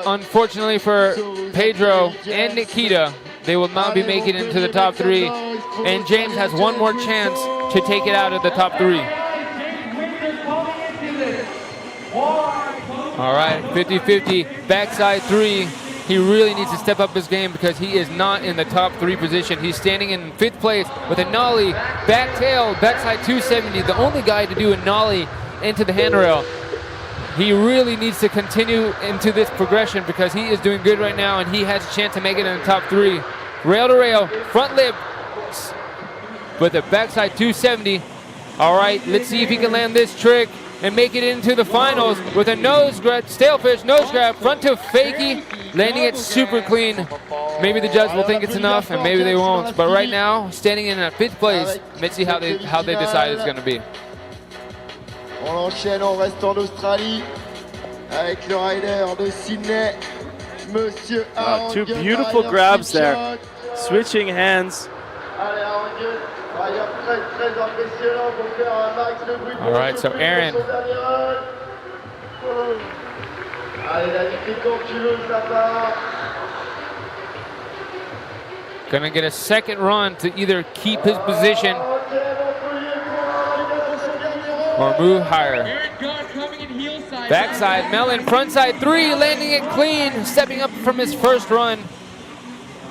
unfortunately for Pedro and Nikita, they will not be making it into the top 3. And James has one more chance to take it out of the top 3. All right, 50-50, backside 3. He really needs to step up his game because he is not in the top 3 position. He's standing in 5th place with a nollie, back tail, backside 270, the only guy to do a nollie into the handrail. He really needs to continue into this progression because he is doing good right now and he has a chance to make it in the top 3. Rail to rail, front lip, with a backside 270. All right, let's see if he can land this trick and make it into the finals with a nose grab, stalefish, nose grab, front to fakie, landing it super clean. Maybe the judge will think it's enough and maybe they won't. But right now, standing in 5th place, let's see how they decide it's going to be. On enchaîne, on reste en Australie avec le rider de Sydney, Monsieur Aaron. Two beautiful grabs there, switching hands. All right, so Aaron. Gonna get a second run to either keep his position or move higher. Backside, Mellon, frontside 3, landing it clean, stepping up from his first run.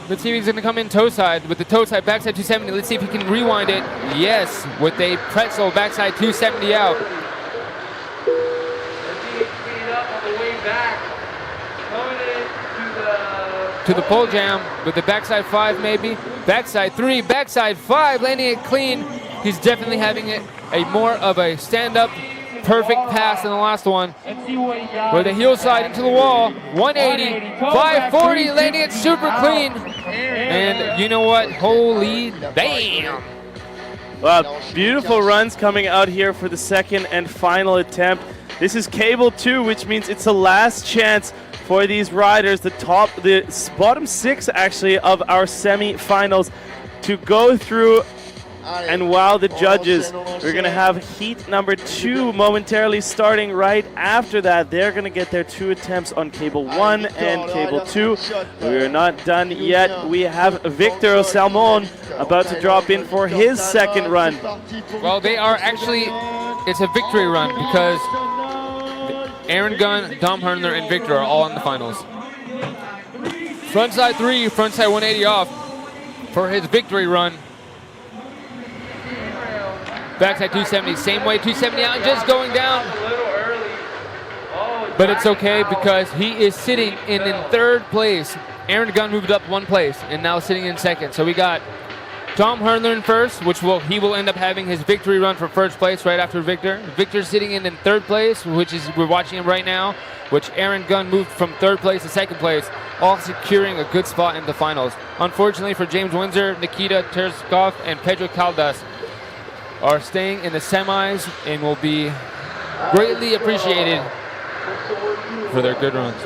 Let's see if he's gonna come in toe side with the toe side, backside 270. Let's see if he can rewind it. Yes, with a pretzel, backside 270 out. To the pole jam with the backside 5 maybe. Backside 3, backside 5, landing it clean. He's definitely having it a more of a stand-up perfect pass than the last one. With a heel slide into the wall, 180, 540, landing it super clean. And you know what? Holy damn. Wow, beautiful runs coming out here for the second and final attempt. This is cable 2, which means it's the last chance for these riders, the bottom 6 actually of our semi-finals, to go through and wow the judges. We're going to have heat number 2 momentarily starting right after that. They're going to get their 2 attempts on cable 1 and cable 2. We're not done yet. We have Victor Salmon about to drop in for his second run. Well, they are actually, it's a victory run because Aaron Gunn, Dom Herner, and Victor are all in the finals. Frontside 3, frontside 180 off for his victory run. Backside 270, same way, 270 out, just going down. But it's okay because he is sitting in 3rd place. Aaron Gunn moved up 1 place and now sitting in 2nd. So we got Dom Hurler in first, he will end up having his victory run for first place right after Victor. Victor's sitting in third place, we're watching him right now, which Aaron Gunn moved from third place to second place, all securing a good spot in the finals. Unfortunately for James Windsor, Nikita Tereskov, and Pedro Caldas are staying in the semis and will be greatly appreciated for their good runs.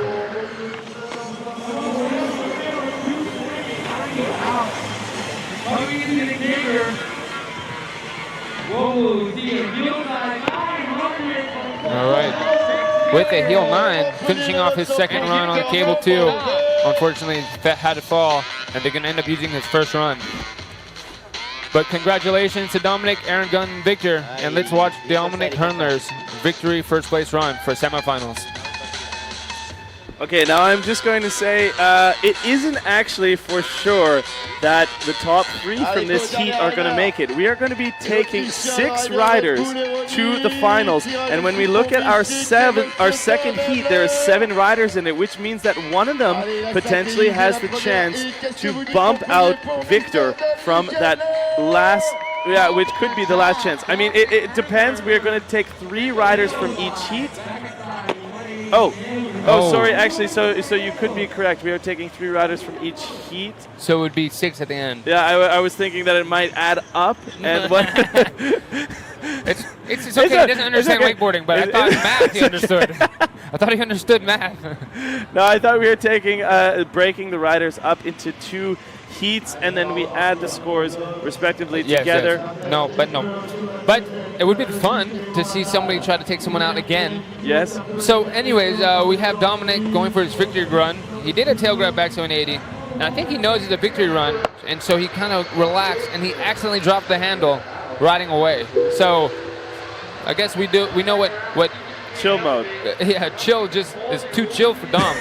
All right, with a heel 9, finishing off his second run on the cable 2. Unfortunately, had to fall, and they're going to end up using his first run. But congratulations to Dominic, Aaron Gunn, and Victor, and let's watch Dominic Hurler's victory first place run for semifinals. Okay, now I'm just going to say it isn't actually for sure that the top 3 from this heat are going to make it. We are going to be taking 6 riders to the finals, and when we look at our second heat, there are 7 riders in it, which means that one of them potentially has the chance to bump out Victor from that last. Yeah, which could be the last chance. I mean, it depends. We are going to take 3 riders from each heat. Oh, sorry. Actually, so you could be correct. We are taking 3 riders from each heat. So it would be 6 at the end. Yeah, I was thinking that it might add up. And what? It's okay. He doesn't understand wakeboarding, but I thought math he understood. I thought he understood math. No, I thought we were taking breaking the riders up into 2 heats, and then we add the scores respectively together. Yes. But it would be fun to see somebody try to take someone out again. Yes. So anyways, we have Dominic going for his victory run. He did a tail grab back 780, and I think he knows it's a victory run, and so he kind of relaxed, and he accidentally dropped the handle riding away. So I guess we know what chill mode. Yeah, chill just is too chill for Dom.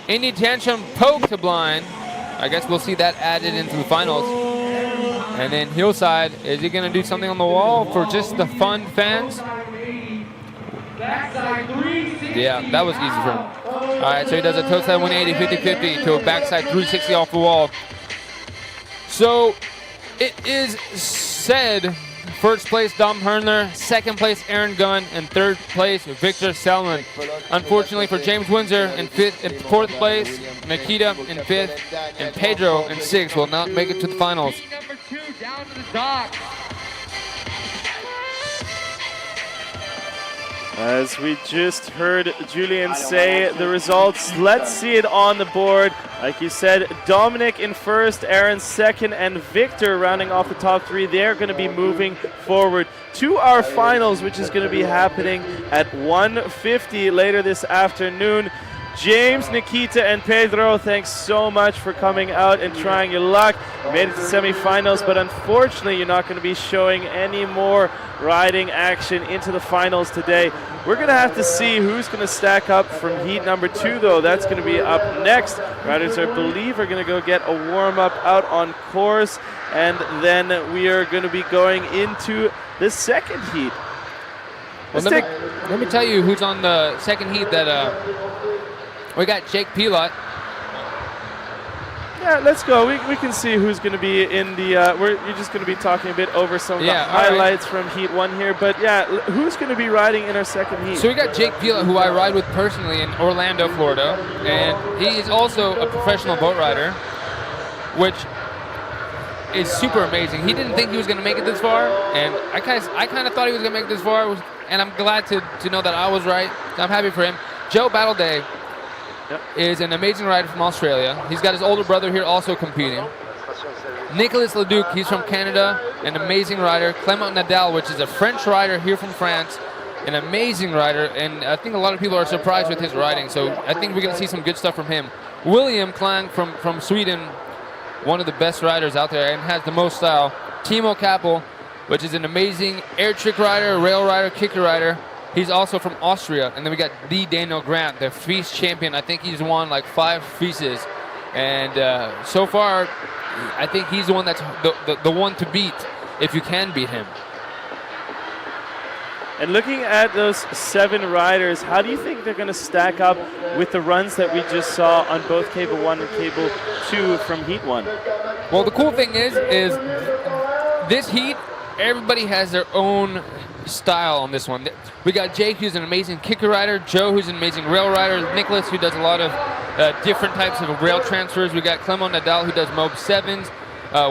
Any tantrum poke to blind. I guess we'll see that added into the finals. And then Hillside, is he going to do something on the wall for just the fun fans? Yeah, that was easy for him. All right, so he does a toe slide 180, 50-50 to a backside 360 off the wall. So it is said first place Dom Hurler, second place Aaron Gunn, and third place Victor Selman. Unfortunately for James Windsor in fourth place, Nikita in 5th, and Pedro in 6th will not make it to the finals. Number 2 down to the dock. As we just heard Julian say the results, let's see it on the board. Like you said, Dominic in first, Aaron second, and Victor rounding off the top 3. They're going to be moving forward to our finals, which is going to be happening at 1:50 later this afternoon. James, Nikita, and Pedro, thanks so much for coming out and trying your luck. You made it to semifinals, but unfortunately you're not going to be showing any more riding action into the finals today. We're going to have to see who's going to stack up from heat number 2, though. That's going to be up next. Riders, I believe, are going to go get a warm-up out on course, and then we are going to be going into the second heat. Well, let me tell you who's on the second heat. That we got Jake Pilot. Yeah, let's go. We can see who's going to be in the. You're just going to be talking a bit over some of the highlights from Heat 1 here. But yeah, who's going to be riding in our second heat? So we got Jake Pilot, who I ride with personally in Orlando, Florida, and he is also a professional boat rider, which is super amazing. He didn't think he was going to make it this far, and I kind of thought he was going to make it this far, and I'm glad to know that I was right. I'm happy for him. Joe Battleday. Yep. Is an amazing rider from Australia. He's got his older brother here also competing. Nicolas Leduc, he's from Canada, an amazing rider. Clement Nadal, which is a French rider here from France, an amazing rider, and I think a lot of people are surprised with his riding, so I think we're going to see some good stuff from him. William Klang from Sweden, one of the best riders out there and has the most style. Timo Kappel, which is an amazing air trick rider, rail rider, kicker rider. He's also from Austria. And then we got the Daniel Grant, the FISE champion. I think he's won like 5 FISEs. And so far, I think he's the one that's the one to beat if you can beat him. And looking at those 7 riders, how do you think they're going to stack up with the runs that we just saw on both Cable 1 and Cable 2 from Heat 1? Well, the cool thing is this heat, everybody has their own style on this one. We got Jake, who's an amazing kicker rider, Joe, who's an amazing rail rider, Nicholas, who does a lot of different types of rail transfers. We got Clement Nadal, who does Mob 7s.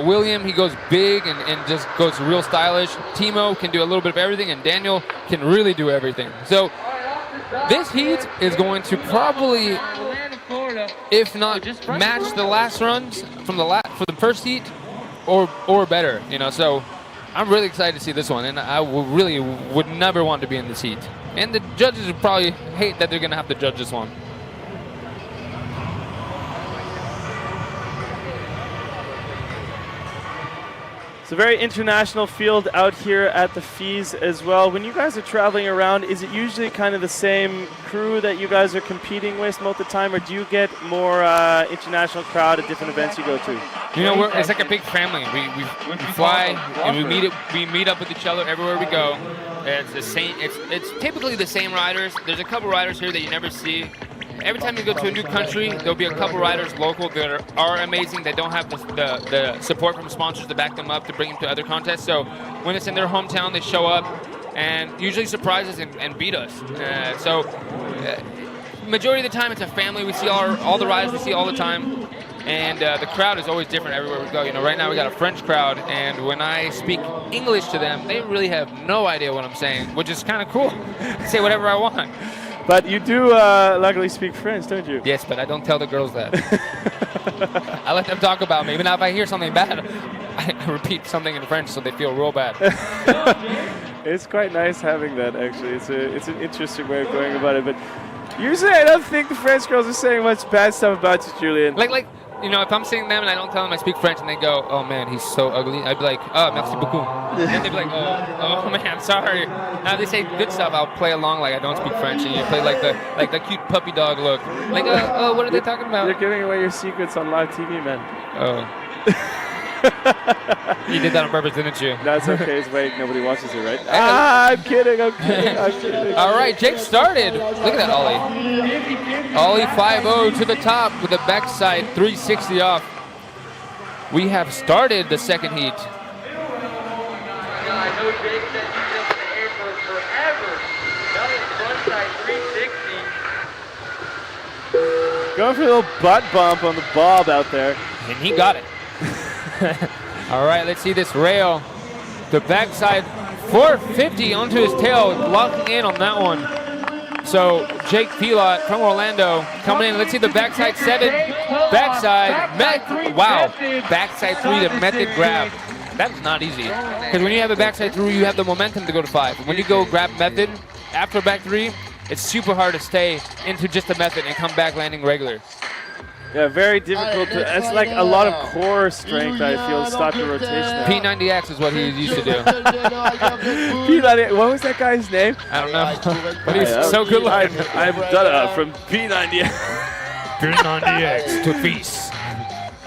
William, he goes big and just goes real stylish. Timo can do a little bit of everything, and Daniel can really do everything. So this heat is going to probably, if not match the last runs from for the first heat, or better. You know, so I'm really excited to see this one, and I really would never want to be in this heat. And the judges would probably hate that they're going to have to judge this one. It's a very international field out here at the FISE as well. When you guys are traveling around, is it usually kind of the same crew that you guys are competing with most of the time, or do you get more international crowd at different events you go to? You know, it's like a big family. We fly and we meet up with each other everywhere we go. It's the same. It's typically the same riders. There's a couple riders here that you never see. Every time you go to a new country, there'll be a couple riders local that are amazing, that don't have the support from sponsors to back them up to bring them to other contests. So when it's in their hometown, they show up and usually surprise us and beat us. Majority of the time, it's a family. We see all the riders we see all the time. And the crowd is always different everywhere we go. You know, right now we got a French crowd, and when I speak English to them, they really have no idea what I'm saying, which is kind of cool. I say whatever I want. But you do luckily speak French, don't you? Yes, but I don't tell the girls that. I let them talk about me. Even if I hear something bad, I repeat something in French so they feel real bad. It's quite nice having that, actually. It's an interesting way of going about it. But usually I don't think the French girls are saying much bad stuff about you, Julian. Like, you know, if I'm seeing them and I don't tell them I speak French and they go, oh man, he's so ugly, I'd be like, oh, merci beaucoup. And they'd be like, oh man, sorry. Now they say good stuff, I'll play along like I don't speak French, and you play like the cute puppy dog look. Like, oh, what are they talking about? You're giving away your secrets on live TV, man. Oh. You did that on purpose, didn't you? That's okay, it's fake. Nobody watches it, right? I'm kidding. All right, Jake started. Look at that ollie. Ollie 5-0 to the top with a backside 360 off. We have started the second heat. I know Jake said he's been in the air for forever. That was frontside 360. Going for a little butt bump on the bob out there. And he got it. All right, let's see this rail. The backside 450 onto his tail, locking in on that one. So Jake Pilot from Orlando coming in. Let's see the backside 7, backside, wow, backside 3, the method grab. That's not easy, because when you have a backside 3, you have the momentum to go to 5. When you go grab method after back 3, it's super hard to stay into just the method and come back landing regular. Yeah, very difficult. It's like a lot of core strength, I feel, to stop the rotation. P90X is what he used to do. P90X, what was that guy's name? I don't know, but he's so good looking. I'm done from P90X. P90X to FISE.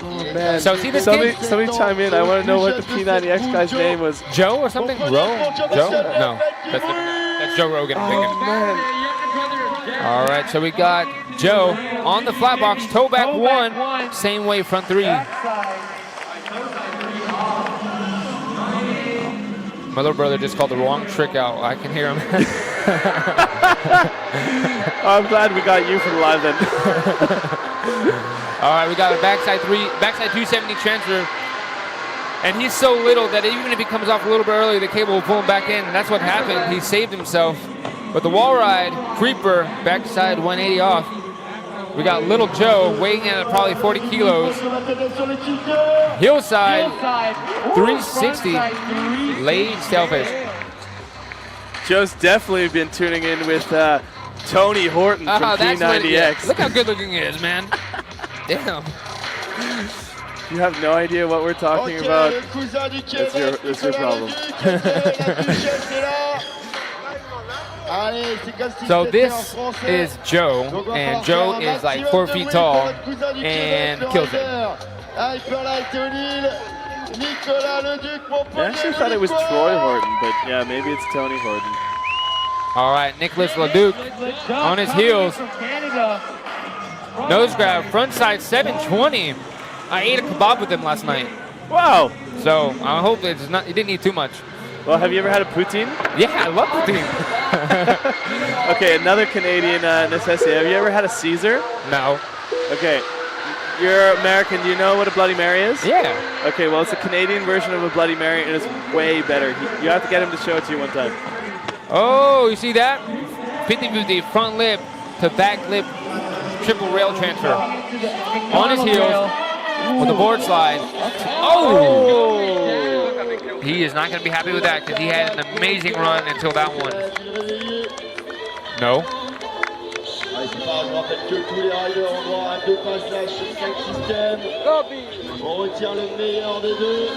Oh, man. So see this somebody chime in. I want to know what the P90X guy's name was. Joe or something? Joe? No, that's Joe Rogan. Oh, man. All right, so we got Joe on the flat box, toe back 1, same way front 3. My little brother just called the wrong trick out. I can hear him. I'm glad we got you for the live then. All right, we got a backside 270 transfer. And he's so little that even if he comes off a little bit early, the cable will pull him back in. And that's what happened. He saved himself. But the wall ride, creeper, backside 180 off. We got little Joe weighing in at probably 40 kilos. Hillside, 360, laid sailfish. Joe's definitely been tuning in with Tony Horton from P90X. Look how good looking he is, man. Damn. You have no idea what we're talking about. That's your problem. So this is Joe, and Joe is like 4 feet tall and kills it. I actually thought it was Troy Horton, but yeah, maybe it's Tony Horton. All right, Nicholas Leduc on his heels. From Canada. Nose grab, front side 720. I ate a kebab with him last night. Wow. So I hope it's not, he didn't eat too much. Well, have you ever had a poutine? Yeah, I love poutine. Okay, another Canadian necessity. Have you ever had a Caesar? No. Okay. You're American. Do you know what a Bloody Mary is? Yeah. Okay, well, it's a Canadian version of a Bloody Mary, and it's way better. You have to get him to show it to you one time. Oh, you see that? 50-50 front lip to back lip triple rail transfer. On his heels with a board slide. Oh! He is not going to be happy with that because he had an amazing run until that one. No. C'est pas, je rappelle que tous les riders ont droit à 2 passages sur 5 systèmes. On retient le meilleur des deux.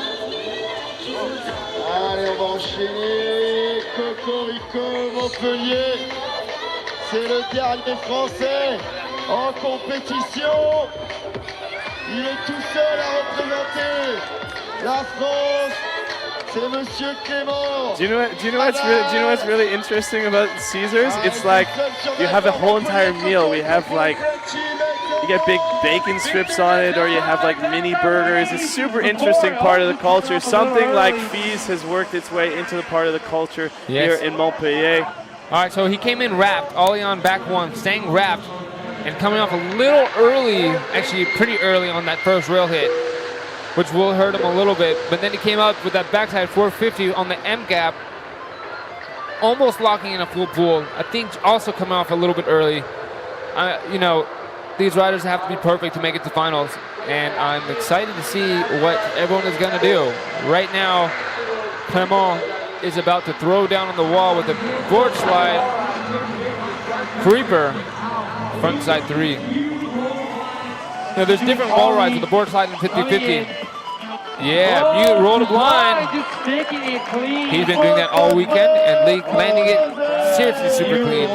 Allez, on va enchaîner. Cocorico, Montpellier. C'est le dernier Français en compétition. Il est tout seul à représenter la France. C'est Monsieur Clément. Do you know what's really interesting about Caesars? It's like you have a whole entire meal. We have like you get big bacon strips on it, or you have like mini burgers. It's a super interesting part of the culture. Something like FISE has worked its way into the part of the culture here in Montpellier. All right, so he came in wrapped, ollie on back one, staying wrapped, and coming off a little early, actually pretty early on that first rail hit, which will hurt him a little bit. But then he came up with that backside 450 on the M gap, almost locking in a full pool. I think also coming off a little bit early. You know, these riders have to be perfect to make it to finals, and I'm excited to see what everyone is going to do. Right now, Clement is about to throw down on the wall with a board slide creeper, front side 3. Now, there's different wall rides with the board slide and 50-50. Yeah, mute, roll the blind. He's been doing that all weekend and landing it seriously super clean.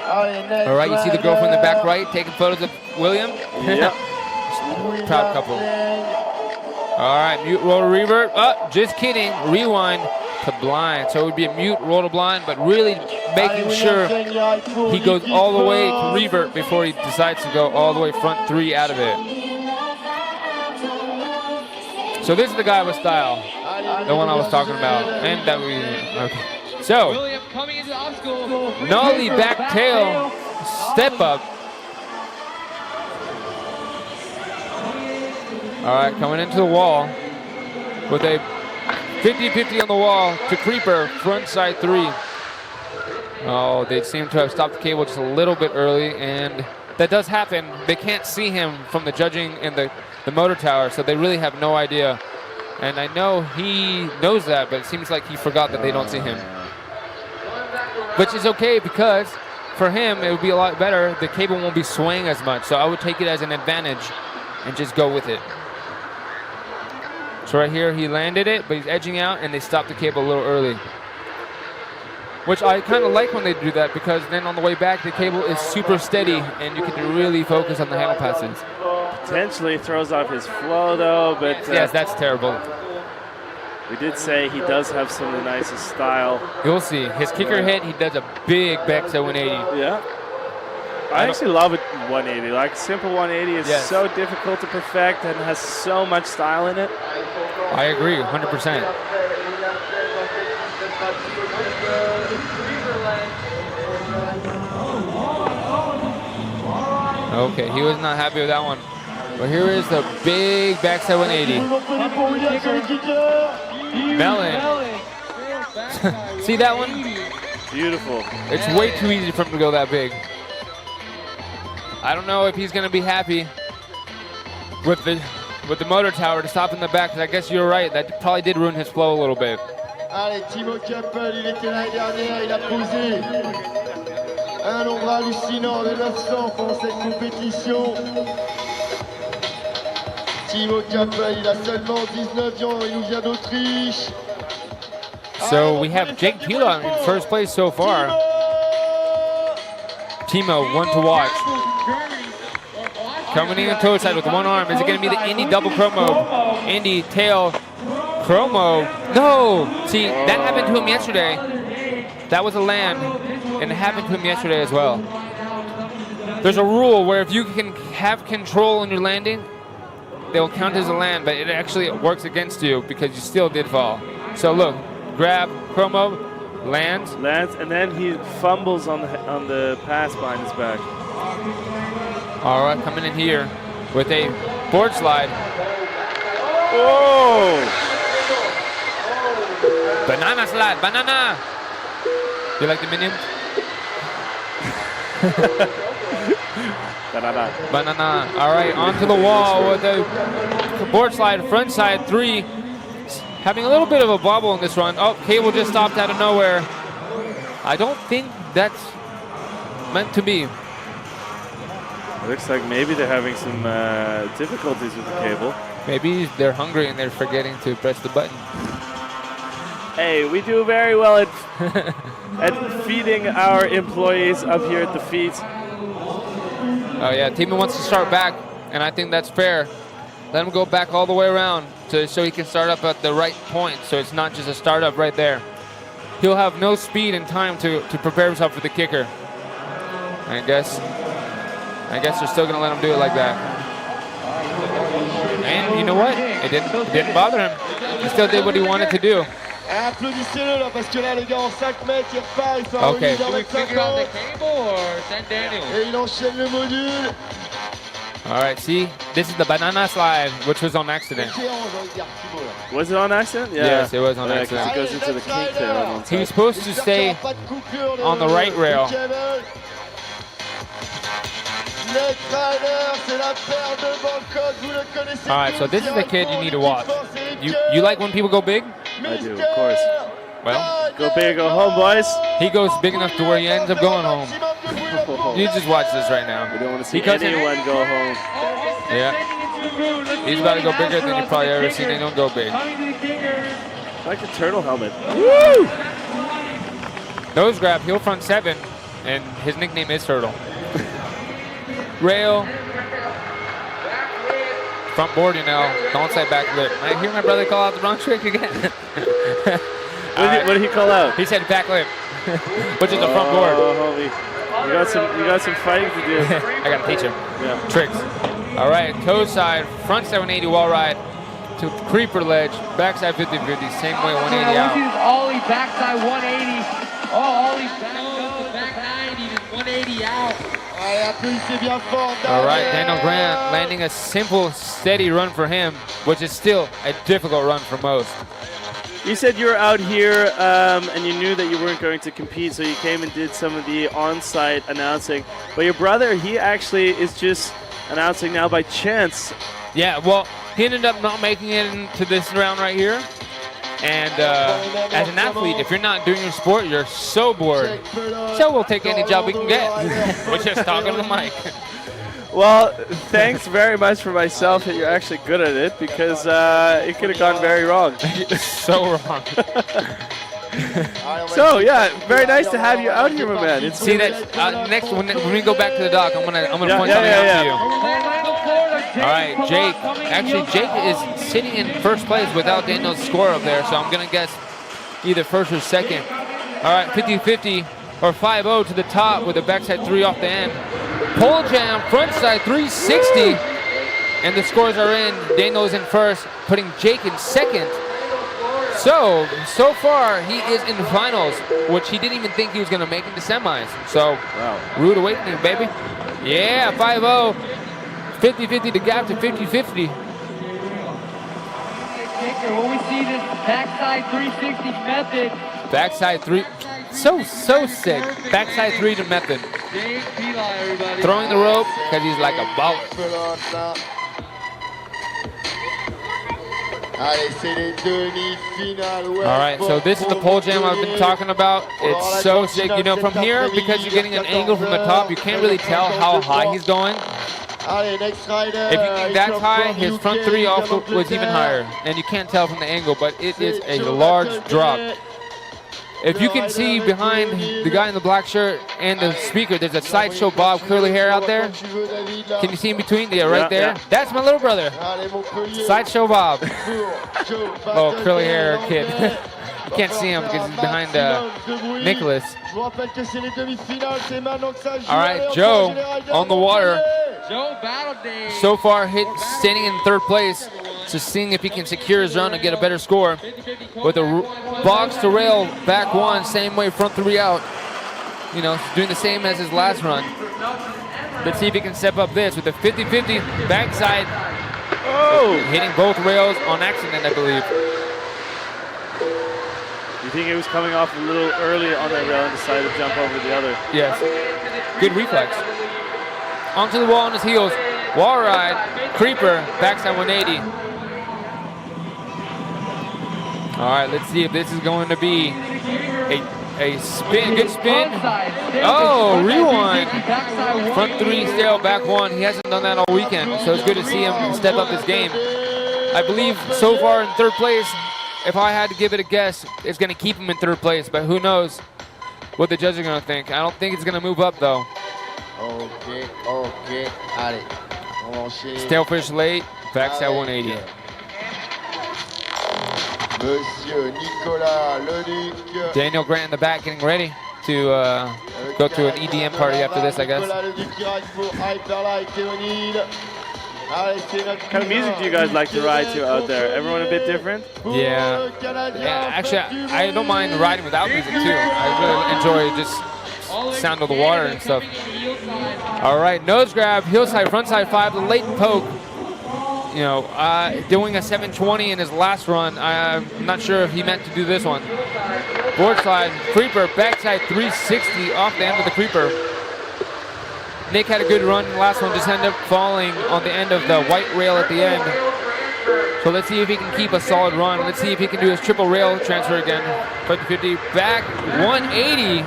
All right, you see the girlfriend in the back right taking photos of William? Yep. Proud couple. All right, mute, roll to revert. Just kidding, rewind to blind. So it would be a mute, roll to blind, but really making sure he goes all the way to revert before he decides to go all the way front 3 out of it. So this is the guy with style, the one I was talking about, and that we, okay. So, nollie back tail, step up. All right, coming into the wall with a 50-50 on the wall to creeper, front side 3. Oh, they seem to have stopped the cable just a little bit early, and that does happen. They can't see him from the judging in the motor tower, so they really have no idea. And I know he knows that, but it seems like he forgot that they don't see him. Which is okay, because for him, it would be a lot better. The cable won't be swaying as much, so I would take it as an advantage and just go with it. So right here, he landed it, but he's edging out, and they stopped the cable a little early. Which I kind of like when they do that, because then on the way back, the cable is super steady, and you can really focus on the handle passes. Potentially throws off his flow, though, but... yes, that's terrible. We did say he does have some of the nicest style. You'll see. His kicker hit, he does a big backside 180. Yeah. I actually love it 180. Like, simple 180 is so difficult to perfect and has so much style in it. I agree, 100%. Okay, he was not happy with that one. But here is the big backside 180. Melon. See that one? Beautiful. It's way too easy for him to go that big. I don't know if he's going to be happy with the motor tower to stop in the back, because I guess you're right. That probably did ruin his flow a little bit. Allez, Timo Kappel, il était l'année dernière, il a posé un nombre hallucinant de 900 pendant cette compétition. Timo Kappel, il a seulement 19 ans, il nous vient d'Autriche. So we have Jake Pila in first place so far. Timo, one to watch. Coming in toe side with one arm. Is it going to be the Indy double chromo? Indy tail Chromo. No! See, that happened to him yesterday. That was a land, and it happened to him yesterday as well. There's a rule where if you can have control in your landing, they'll count as a land, but it actually works against you because you still did fall. So look, grab, Chromo, lands, and then he fumbles on the pass behind his back. All right, coming in here with a board slide. Oh! Banana slide, banana! You like the minion? Banana. Banana. All right, onto the wall with a board slide, front side 3. Having a little bit of a bobble in this run. Oh, cable just stopped out of nowhere. I don't think that's meant to be. It looks like maybe they're having some difficulties with the cable. Maybe they're hungry and they're forgetting to press the button. Hey, we do very well at feeding our employees up here at the feet. Oh yeah, Timo wants to start back, and I think that's fair. Let him go back all the way around so he can start up at the right point, so it's not just a start up right there. He'll have no speed and time to prepare himself for the kicker. I guess they're still gonna let him do it like that. And you know what? It didn't bother him. He still did what he wanted to do. Applaudissez-le là parce que là les gars en 5 mètres il repart, il fait un Okay. Do we figure out the cable or send Daniel? et il enchaîne le module. All right, see, this is the banana slide, which was on accident. Was it on accident? Yeah. Yes, it was on Yeah, 'cause accident. it goes into the kink there on one He side. was supposed to stay on the right rail. All right, so this is the kid you need to watch. You like when people go big? I do, of course. Well, Go big, go home, boys. he goes big enough to where he ends up going home. You just watch this right now. We don't want to see He comes in- anyone go home. Yeah, he's about to go bigger than you've probably ever seen anyone go big. I like the turtle helmet. Woo! Nose grab, heel front 7, and his nickname is Turtle. Rail. Front board, you know. Don't say back lip. I hear my brother call out the wrong trick again. What did he call out? He said back lip, which is the front board. Oh, holy. You got some fighting to do. I gotta teach him Yeah. tricks. All right, toe side, front 780 wall ride to creeper ledge, backside 50-50, same way 180 out. Ollie backside 180. Oh, Ollie back up to back 90 to 180 out. Allez, applaudissez bien fort. All right, Daniel Grant landing a simple, steady run for him, which is still a difficult run for most. You said you were out here and you knew that you weren't going to compete, so you came and did some of the on-site announcing. But your brother, he actually is just announcing now by chance. Yeah, well, he ended up not making it into this round right here. And as an athlete, if you're not doing your sport, you're so bored. So we'll take any job we can get. We're just talking to the mic. Well, thanks very much for myself that you're actually good at it, because it could have gone very wrong. So wrong. So yeah, very nice to have you out here, my man. It's See that next when we go back to the dock, I'm gonna Yeah, point yeah, something yeah, out to you. All right, Jake. Actually, Jake is sitting in first place without Daniel's score up there, so I'm gonna guess either first or second. All right, 50-50 or 5-0 to the top with a backside 3 off the end. Pole jam, front side 360, and the scores are in. Daniel is in first, putting Jake in second. So far he is in the finals, which he didn't even think he was gonna make into semis. So, wow. Rude awakening, baby. Yeah, 5-0. 50-50 to gap to 50-50. When we see this backside 360 method, Backside 3, so sick. Backside 3 to method. Jake Pila, everybody. Throwing the rope because he's like a baller. Allez, c'est les demi-finales. All right, so this is the pole jam I've been talking about. It's so sick. You know, from here, because you're getting an angle from the top, you can't really tell how high he's going. Allez, next rider. If you think that's high, his front 3 also was even higher. And you can't tell from the angle, but it is a large drop. If you can see behind the guy in the black shirt and the speaker, there's a Sideshow Bob curly hair out there. Can you see in between? Yeah, right there. Yeah. That's my little brother. Sideshow Bob. Oh, curly hair kid. You can't see him because he's behind Nicholas. All right, Joe on the water. Joe Battle Day. So far, standing in third place. Just seeing if he can secure his run and get a better score. With a box to rail, back one, same way, front three out. You know, doing the same as his last run. Let's see if he can step up this with a 50-50 backside. Oh! Hitting both rails on accident, I believe. You think it was coming off a little early on that rail and decided to jump over the other? Yes. Good reflex. Onto the wall on his heels. Wall ride, creeper, backside 180. All right, let's see if this is going to be a spin, good spin. Oh, rewind. Front three still, back one. He hasn't done that all weekend, so it's good to see him step up his game. I believe so far in third place, if I had to give it a guess, it's going to keep him in third place, but who knows what the judges are going to think. I don't think it's going to move up, though. Ok, allez, on va enchaîner. Stalefish late, backside 180. Monsieur Nicolas Leduc. Daniel Grant in the back getting ready to go to an EDM party after this, I guess. Nicolas Leduc qui ride pour Hyperlight Théonide. Allez, c'est notre What kind of music do you guys like to ride to out there? Everyone a bit different? Yeah. Actually, I don't mind riding without music too. I really enjoy just sound of the water and stuff. All right, nose grab, heel side, front side 5, the late poke. You know, doing a 720 in his last run. I'm not sure if he meant to do this one. Board slide, creeper, backside 360 off the end of the creeper. Nick had a good run in the last one, just ended up falling on the end of the white rail at the end. So let's see if he can keep a solid run. Let's see if he can do his triple rail transfer again. 50-50, back 180.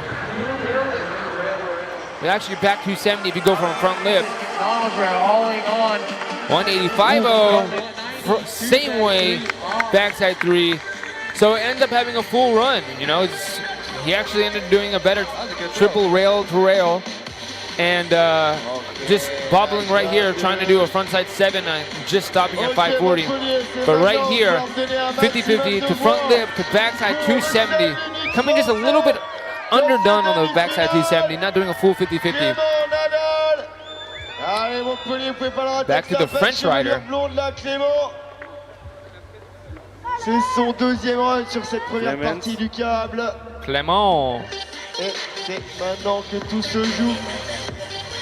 Actually back 270 if you go from front lip. Hauling on. 185.0, same way, backside 3. So it ends up having a full run, you know. He actually ended up doing a better triple rail to rail. And just bobbling right here, trying to do a frontside 7, just stopping at 540. But right here, 50-50 to front lip to backside 270. Coming just a little bit underdone on the backside 270, not doing a full 50-50. Back to the French rider. C'est son deuxième run sur cette première partie du câble. Clément. Et c'est maintenant que tout se joue.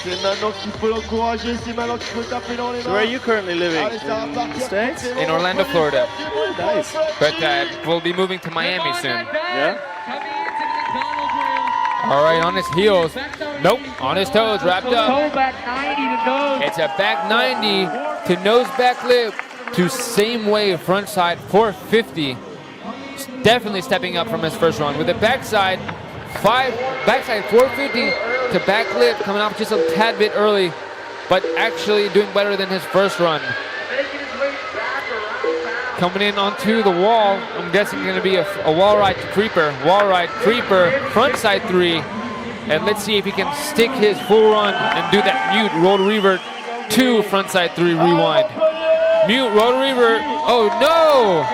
C'est maintenant qu'il faut l'encourager, c'est maintenant qu'il faut taper dans les mains. So where are you currently living? In the States? In Orlando, Florida. Nice. But we'll be moving to Miami soon. Yeah? All right, on his heels. Nope, on his toes, wrapped up. Toe back 90 to nose. It's a back 90 to nose back lip to same way front side 450. Definitely stepping up from his first run with the backside 450 to back lip, coming off just a tad bit early, but actually doing better than his first run. Coming in onto the wall, I'm guessing going to be a wall ride to creeper. Wall ride, creeper, front side 3. And let's see if he can stick his full run and do that mute roll revert to front side 3 rewind. Mute roll revert. Oh no!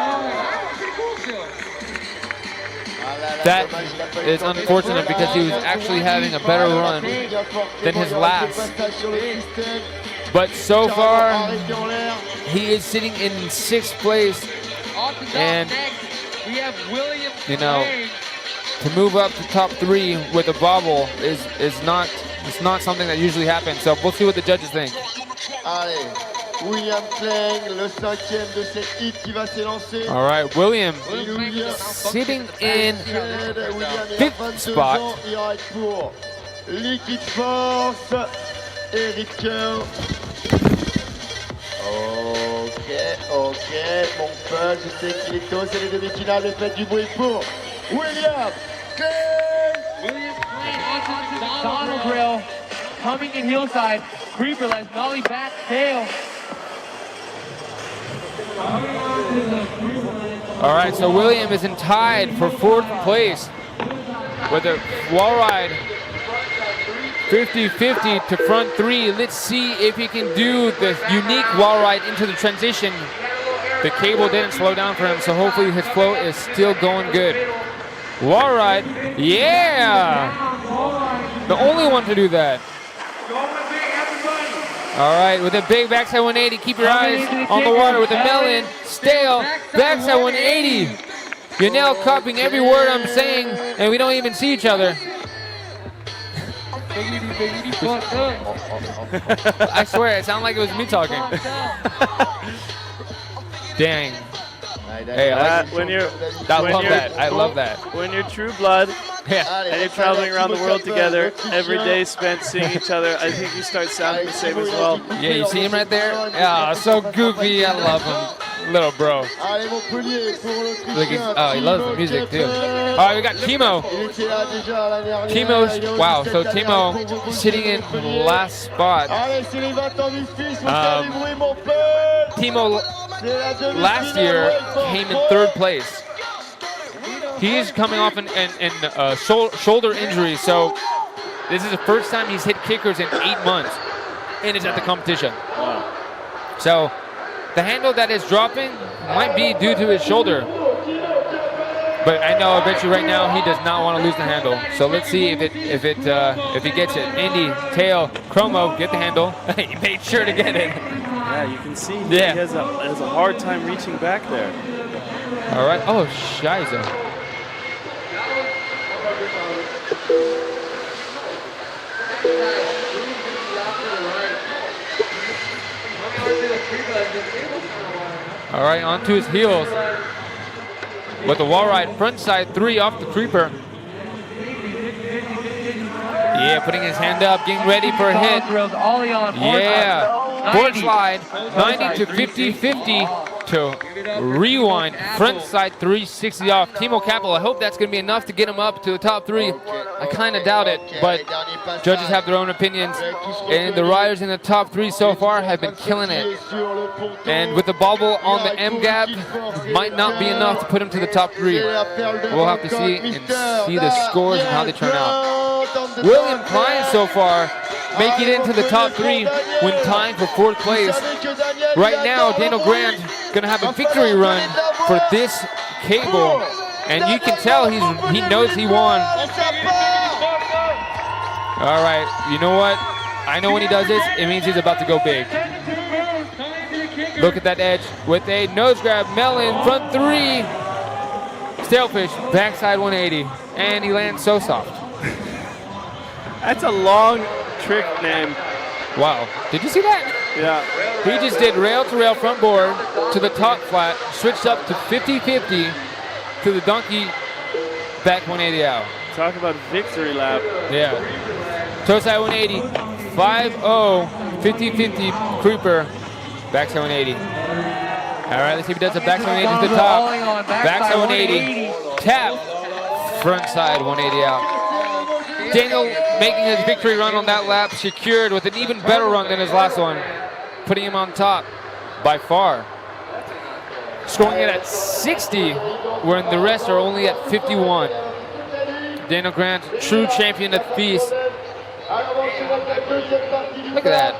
That is unfortunate because he was actually having a better run than his last. But so far, he is sitting in 6th place, and you know, to move up to top 3 with a bobble is not something that usually happens. So we'll see what the judges think. Allez, William Klein, le 5e de cette hit qui va s'élancer. All right, William sitting in 5th spot. Il ride pour Liquid Force, Eric Kerr. Ok, mon pote, je sais qu'il est tôt, c'est les demi-finales, faites du bruit pour William Klein. William Klein onto the Donald rail, coming in heel side. Creeper lets nollie back tail. All right, so William is in tied for 4th place. with a wall ride 50-50 to front 3. Let's see if he can do the unique wall ride into the transition. The cable didn't slow down for him, so hopefully his flow is still going good. Wall ride, yeah! The only one to do that. All right, with a big backside 180, keep your eyes on the water with a melon, stale, backside 180. You're now copying every word I'm saying, and we don't even see each other. I swear, it sounded like it was me talking. Dang. Hey, I love that. I love that. When you're True Blood and you're traveling around the world together, every day spent seeing each other, I think you start sounding the same as well. Yeah, you see him right there? Yeah, so goofy. I love him. Little bro. Look, oh, he loves the music too. All right, we got Timo. Timo's, wow, so Timo sitting in last spot. Timo last year came in 3rd place. He's coming off an shoulder injury, so this is the first time he's hit kickers in 8 months, and is at the competition. So the handle that is dropping might be due to his shoulder, but I know I bet you right now he does not want to lose the handle. So let's see if he gets it. Indy, tail, Chromo, get the handle. He made sure to get it. Yeah, you can see he has a hard time reaching back there. All right. Oh, Shiza. All right, onto his heels with the wall ride, front side 3 off the creeper. Yeah, putting his hand up, getting ready for a hit. Yeah, board slide, 90 to 50-50 to rewind, front side 360 off. Timo Capital, I hope that's going to be enough to get him up to the top 3. I kind of doubt it, but judges have their own opinions, and the riders in the top 3 so far have been killing it. And with the bobble on the M gap, might not be enough to put him to the top 3. We'll have to see and see the scores and how they turn out. William Klein so far making it into the top 3 when tying for 4th place. Right now, Daniel Grant gonna have a victory run for this cable, and you can tell he knows he won. All right, you know what? I know when he does this, it means he's about to go big. Look at that edge with a nose grab, melon, front 3, stalefish, backside 180, and he lands so soft. That's a long trick name. Wow, did you see that? Yeah. He just did rail to rail front board to the top flat, switched up to 50-50 to the donkey back 180 out. Talk about victory lap. Yeah. Toe side 180, 5-0, 50-50 creeper, backside 180. All right, let's see if he does a backside 180 to the top. Backside 180, tap, front side 180 out. Daniel making his victory run on that lap, secured with an even better run than his last one, putting him on top by far. Scoring it at 60, when the rest are only at 51. Daniel Grant, true champion at FISE. Look at that.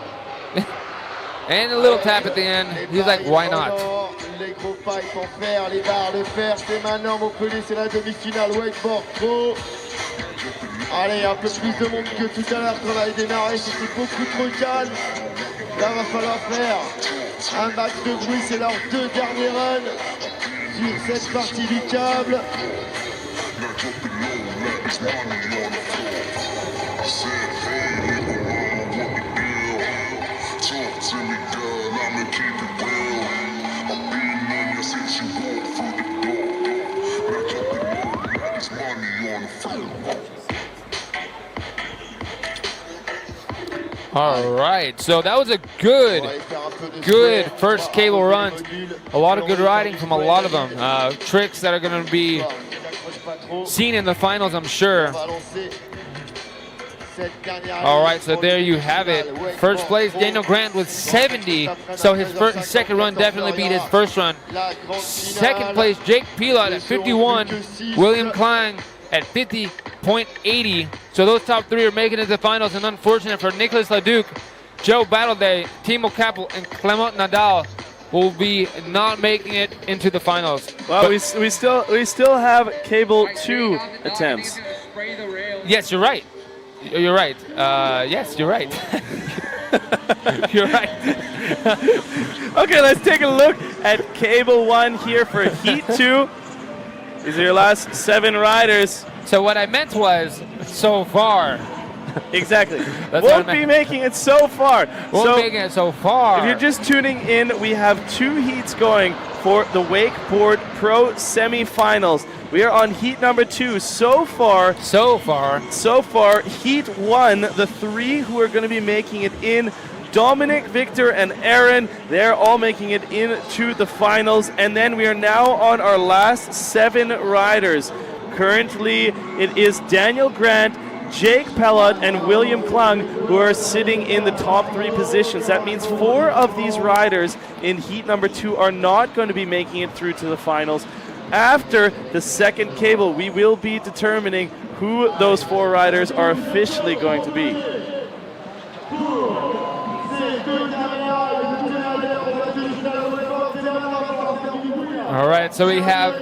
And a little tap at the end. He's like, why not? Les gros pailles pour faire les barres de fer, c'est maintenant Montpellier, c'est la demi-finale Wakeboard Pro. Allez, un peu plus de monde que tout à l'heure quand on avait démarré, c'était beaucoup trop calme. Là, va falloir faire un max de bruit, c'est leurs 2 derniers runs sur cette partie du câble. All right, so that was a good first cable run. A lot of good riding from a lot of them. Tricks that are going to be seen in the finals, I'm sure. All right, so there you have it. First place, Daniel Grant with 70. So his second run definitely beat his first run. Second place, Jake Pilot at 51. William Klein at 50. .80. So those top three are making it to the finals, and unfortunate for Nicolas Leduc, Joe Battleday, Timo Kappel, and Clement Nadal will be not making it into the finals. Well, But we still have cable 2 attempts. yes, you're right. You're right. Yes, you're right. You're right. Okay, let's take a look at cable 1 here for heat 2. These are your last 7 riders. So what I meant was, so far. Exactly. That's what I Won't be meant. making it so far. Won't making it so far. If you're just tuning in, we have 2 heats going for the Wakeboard Pro semifinals. We are on heat number 2 so far. So far, Heat 1, the 3 who are going to be making it in, Dominic, Victor, and Aaron, they're all making it into the finals. And then we are now on our last 7 riders. Currently, it is Daniel Grant, Jake Pellot, and William Klung who are sitting in the top 3 positions. That means 4 of these riders in heat number 2 are not going to be making it through to the finals. After the second cable, we will be determining who those 4 riders are officially going to be. All right, so we have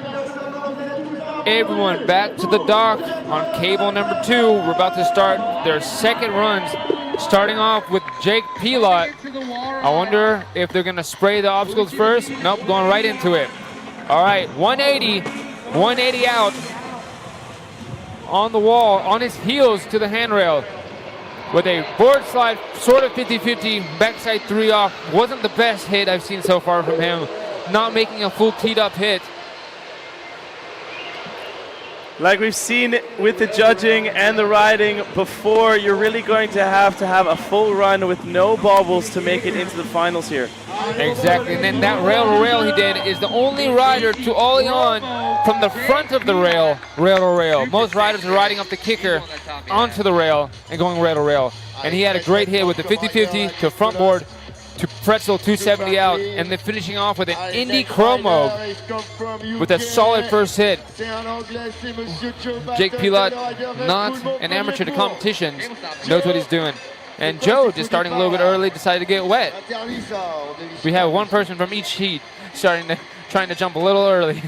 everyone back to the dock on cable number 2. We're about to start their second runs, starting off with Jake Pelot. I wonder if they're going to spray the obstacles first. Nope, going right into it. All right, 180 out on the wall, on his heels to the handrail with a board slide, sort of 50-50, backside 3 off. Wasn't the best hit I've seen so far from him. Not making a full teed up hit. Like we've seen with the judging and the riding before, you're really going to have a full run with no bobbles to make it into the finals here. Exactly, and then that rail-to-rail he did is the only rider to ollie on from the front of the rail to rail. Most riders are riding up the kicker onto the rail and going rail-to-rail. And he had a great hit with the 50-50 to front board to pretzel 270 out, and then finishing off with an Indy Chromo with a solid first hit. Jake Pelot, not an amateur to competitions, knows what he's doing. And Joe, just starting a little bit early, decided to get wet. We have one person from each heat trying to jump a little early.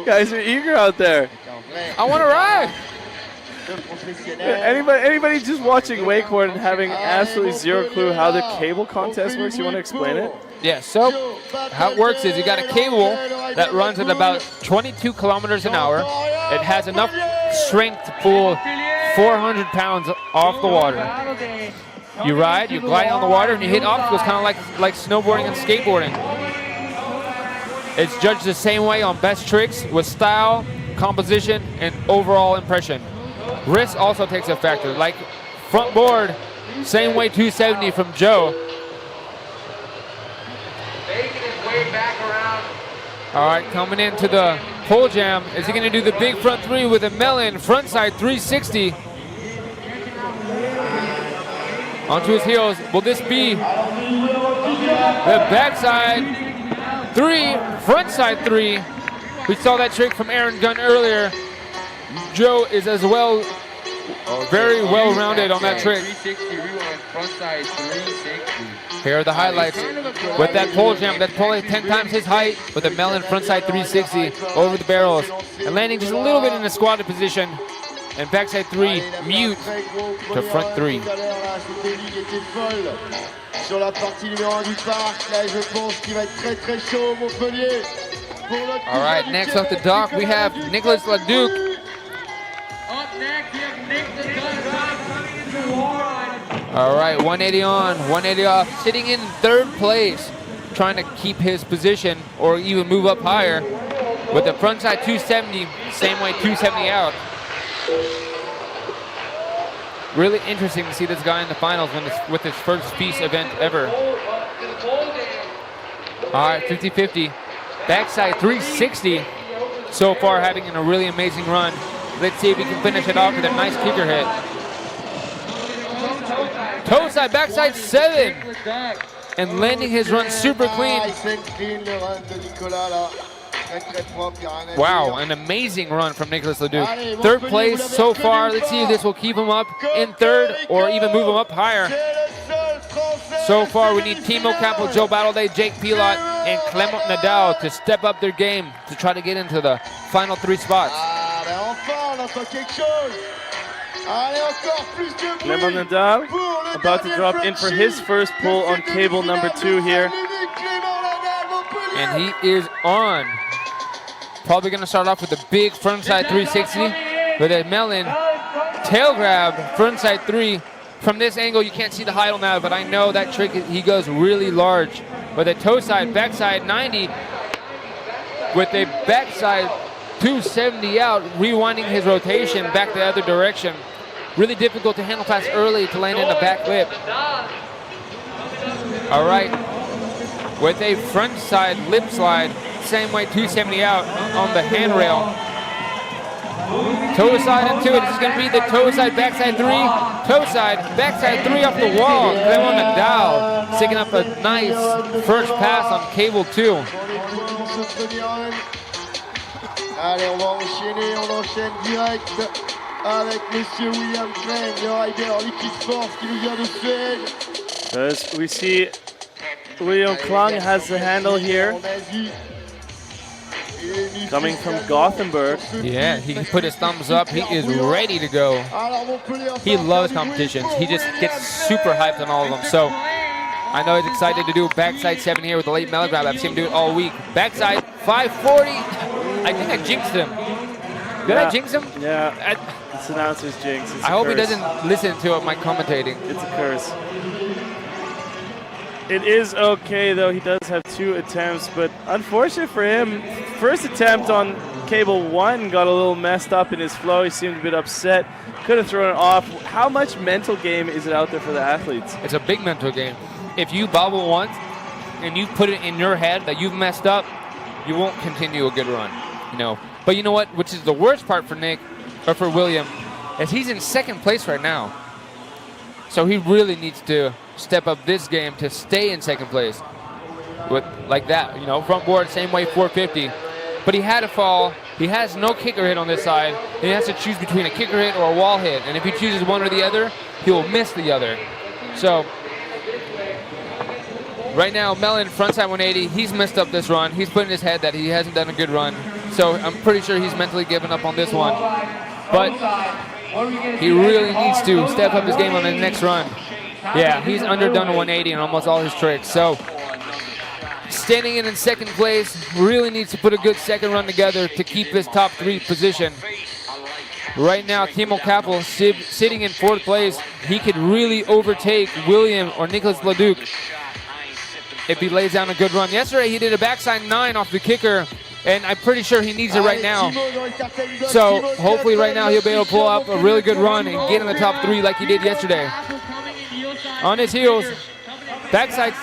Guys are eager out there. I want to ride. Anybody just watching Wakeboard and having absolutely zero clue how the cable contest works? You want to explain it? Yeah, so how it works is you got a cable that runs at about 22 kilometers an hour. It has enough strength to pull 400 pounds off the water. You ride, you glide on the water, and you hit obstacles kind of like snowboarding and skateboarding. It's judged the same way on best tricks with style, composition, and overall impression. Risk also takes a factor, like front board, same way 270 from Joe. Making his way back around. All right, coming into the pole jam. Is he going to do the big front 3 with a melon frontside 360? Onto his heels. Will this be the backside 3, frontside 3? We saw that trick from Aaron Gunn earlier. Joe is as well very well rounded on that trick. Here are the highlights with that pole jam. That's probably 10 times his height with a melon frontside 360 over the barrels and landing just a little bit in a squatted position. And backside 3, mute to front 3. Sur la partie numéro 1 du parc, là je pense qu'il va être très très chaud Montpellier. All right, next off the dock we have Nicolas Leduc. Up next, we have Nick the Gun coming into one. All right, 180 on, 180 off, sitting in 3rd place, trying to keep his position or even move up higher with the frontside 270, same way 270 out. Really interesting to see this guy in the finals with his first FISE event ever. All right, 50-50. Backside 360 so far, having a really amazing run. Let's see if he can finish it off with a nice kicker hit. Toe side, backside 7. And landing his run super clean. Wow, an amazing run from Nicolas Leduc. Third place so far. Let's see if this will keep him up in third or even move him up higher. So far, we need Timo Campbell, Joe Battleday, Jake Pilot, and Clement Nadal to step up their game to try to get into the final 3 spots. Clement Nadal about to drop in for his first pull on cable number 2 here. And he is on. Probably going to start off with a big frontside 360 with a melon tail grab frontside 3. From this angle, you can't see the Heidel now, but I know that trick, he goes really large. With a toe side, backside 90, with a backside 270 out, rewinding his rotation back the other direction. Really difficult to handle fast early to land in the back lip. All right, with a front side lip slide, same way 270 out on the handrail. Toe side into it. This is going to be the toe side, backside 3, toe side, backside 3 off the wall. Clement Nadal sticking up a nice first pass on cable 2. Allez, on va enchaîner, on enchaîne direct avec Monsieur William Klein, le rider Liquid Force qui nous vient de Suède. As we see, William Klang has the handle here. Coming from Gothenburg. Yeah, he can put his thumbs up. He is ready to go. He loves competitions. He just gets super hyped on all of them. So I know he's excited to do backside 7 here with the late mellow grab. I've seen him do it all week. Backside 540. I think I jinxed him. Did I jinx him? Yeah. This announcer's jinx. I hope he doesn't listen to my commentating. It's a curse. It is okay, though. He does have 2 attempts, but unfortunate for him, first attempt on cable 1 got a little messed up in his flow. He seemed a bit upset. Could have thrown it off. How much mental game is it out there for the athletes? It's a big mental game. If you bobble once and you put it in your head that you've messed up, you won't continue a good run. You know. But you know what? Which is the worst part for Nick, or for William, is he's in 2nd place right now. So he really needs to step up this game to stay in 2nd place with like that, you know, front board, same way 450. But he had a fall. He has no kicker hit on this side. And he has to choose between a kicker hit or a wall hit. And if he chooses one or the other, he will miss the other. So right now, Mellon, frontside 180, he's messed up this run. He's put in his head that he hasn't done a good run. So I'm pretty sure he's mentally given up on this one. But he really needs to step up his game on the next run. Yeah, he's underdone a 180 in almost all his tricks. So standing in 2nd place, really needs to put a good 2nd run together to keep this top 3 position. Right now, Timo Kappel sitting in 4th place. He could really overtake William or Nicolas Leduc if he lays down a good run. Yesterday, he did a backside 9 off the kicker, and I'm pretty sure he needs it right now. So hopefully right now he'll be able to pull up a really good run and get in the top 3 like he did yesterday. On his heels, backside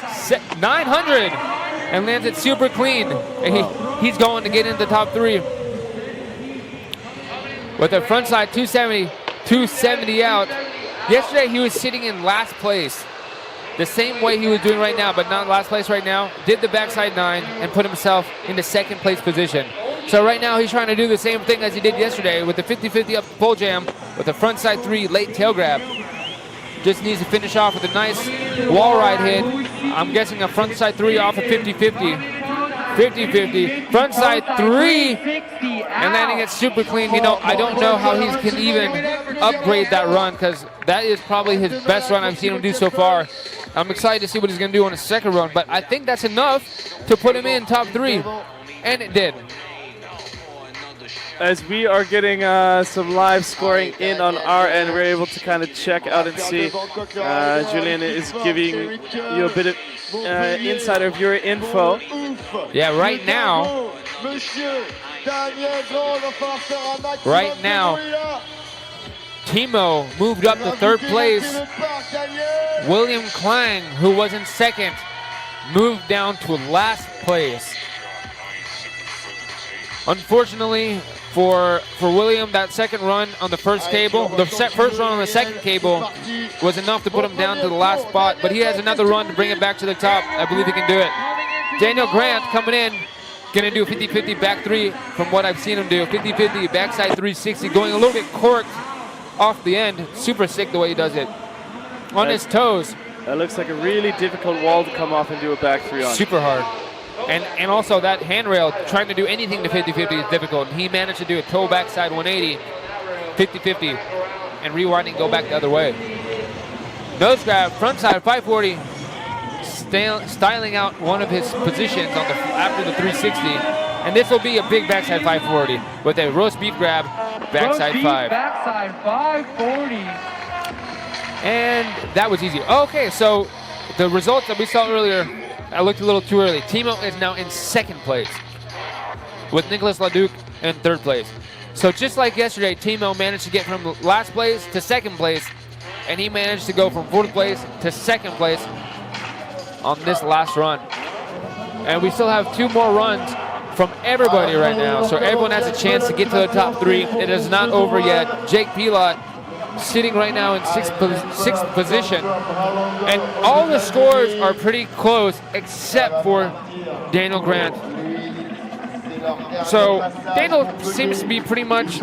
900, and lands it super clean. And he's going to get into the top 3. With a frontside 270 out. Yesterday he was sitting in last place, the same way he was doing right now, but not last place right now. Did the backside 9 and put himself into 2nd place position. So right now he's trying to do the same thing as he did yesterday with the 50-50 up the pole jam with a frontside 3 late tail grab. Just needs to finish off with a nice wall ride hit. I'm guessing a frontside 3 off a 50-50. 50-50, frontside 3, and landing it super clean. You know, I don't know how he can even upgrade that run, because that is probably his best run I've seen him do so far. I'm excited to see what he's going to do on his 2nd run, but I think that's enough to put him in top 3, and it did. As we are getting some live scoring in on our end, we're able to kind of check out and see. Julien is giving you a bit of insider viewer info. Yeah, right now, Timo moved up to 3rd place. William Klang, who was in 2nd, moved down to last place. Unfortunately for William, that 2nd run on the first cable, first run on the 2nd cable was enough to put him down to the last spot, but he has another run to bring it back to the top. I believe he can do it. Daniel Grant coming in Gonna do a 50-50 back three from what I've seen him do. 50-50 backside 360, going a little bit corked off the end. Super sick the way he does it. On his toes. That looks like a really difficult wall to come off and do a back three on. Super hard. And also that handrail, trying to do anything to 50-50 is difficult. And he managed to do a toe backside 180, 50-50, and rewinding, go back the other way. Nose grab, frontside 540, styling out one of his positions on the after the 360. And this will be a big backside 540 with a roast beef grab, backside Roast beef, 5. Backside 540. And that was easy. Okay, so the results that we saw earlier, I looked a little too early. Timo is now in second place with Nicolas Leduc in third place. So just like yesterday, Timo managed to get from last place to second place, and he managed to go from fourth place to second place on this last run. And we still have 2 more runs from everybody right now, so everyone has a chance to get to the top 3. It is not over yet. Jake Pilot sitting right now in sixth position, and all the scores are pretty close except for Daniel Grant. So Daniel seems to be pretty much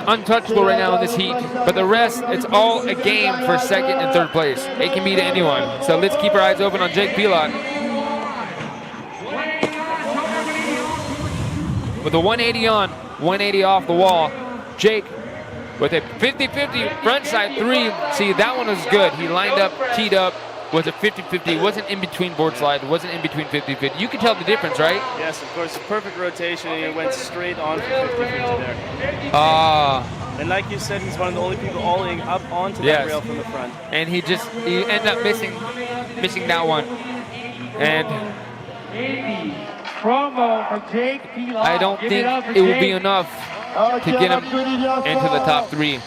untouchable right now in this heat, but the rest, it's all a game for second and third place. It can be to anyone. So let's keep our eyes open on Jake Pilot. With a 180 on, 180 off the wall, Jake with a 50-50 frontside 3. See, that one was good. He lined up, teed up, was a 50-50. Wasn't in between board slide, wasn't in between 50-50. You can tell the difference, right? Yes, of course. Perfect rotation, and he went straight on for 50-50 there. And like you said, he's one of the only people all-ing up onto that rail from the front. And he ended up missing that one. And promo for Jake Pilot. I don't think it will be enough to get him into the top 3.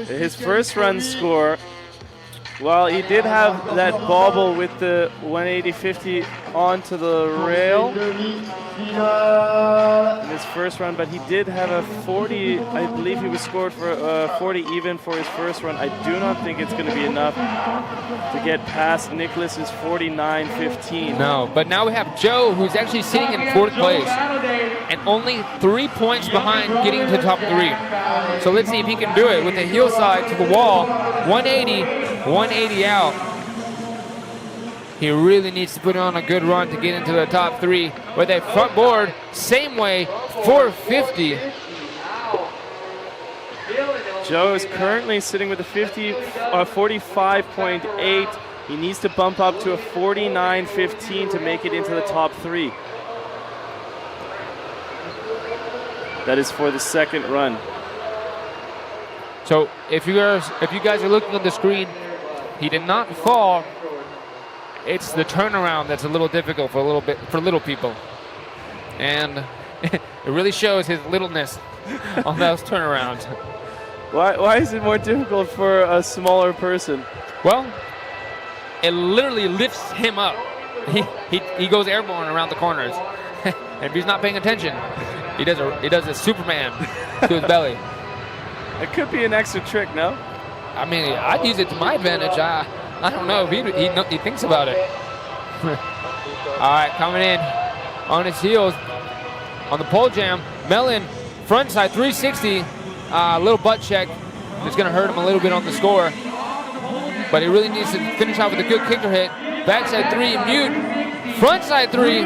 His first run score, well, he did have that bobble with the 180-50 onto the rail in his first run, but he did have a 40, I believe he was scored for 40 even for his first run. I do not think it's going to be enough to get past Nicholas's 49-15. No, but now we have Joe, who's actually sitting in fourth place and only 3 points behind getting to top 3. So let's see if he can do it with the heel side to the wall, 180 out. He really needs to put on a good run to get into the top 3 with a front board, same way, 450. Joe is currently sitting with a 45.8. He needs to bump up to a 49.15 to make it into the top 3. That is for the second run. So if you guys are looking on the screen, he did not fall. It's the turnaround that's a little difficult for little people, and it really shows his littleness on those turnarounds. Why is it more difficult for a smaller person? Well, it literally lifts him up. He goes airborne around the corners, and if he's not paying attention, he does a Superman to his belly. It could be an extra trick, no? I mean, I'd use it to my advantage. I don't know if he thinks about it. All right, coming in on his heels on the pole jam. Mellon, front side 360, little butt check. It's going to hurt him a little bit on the score. But he really needs to finish off with a good kicker hit. Backside 3, mute. Front side 3.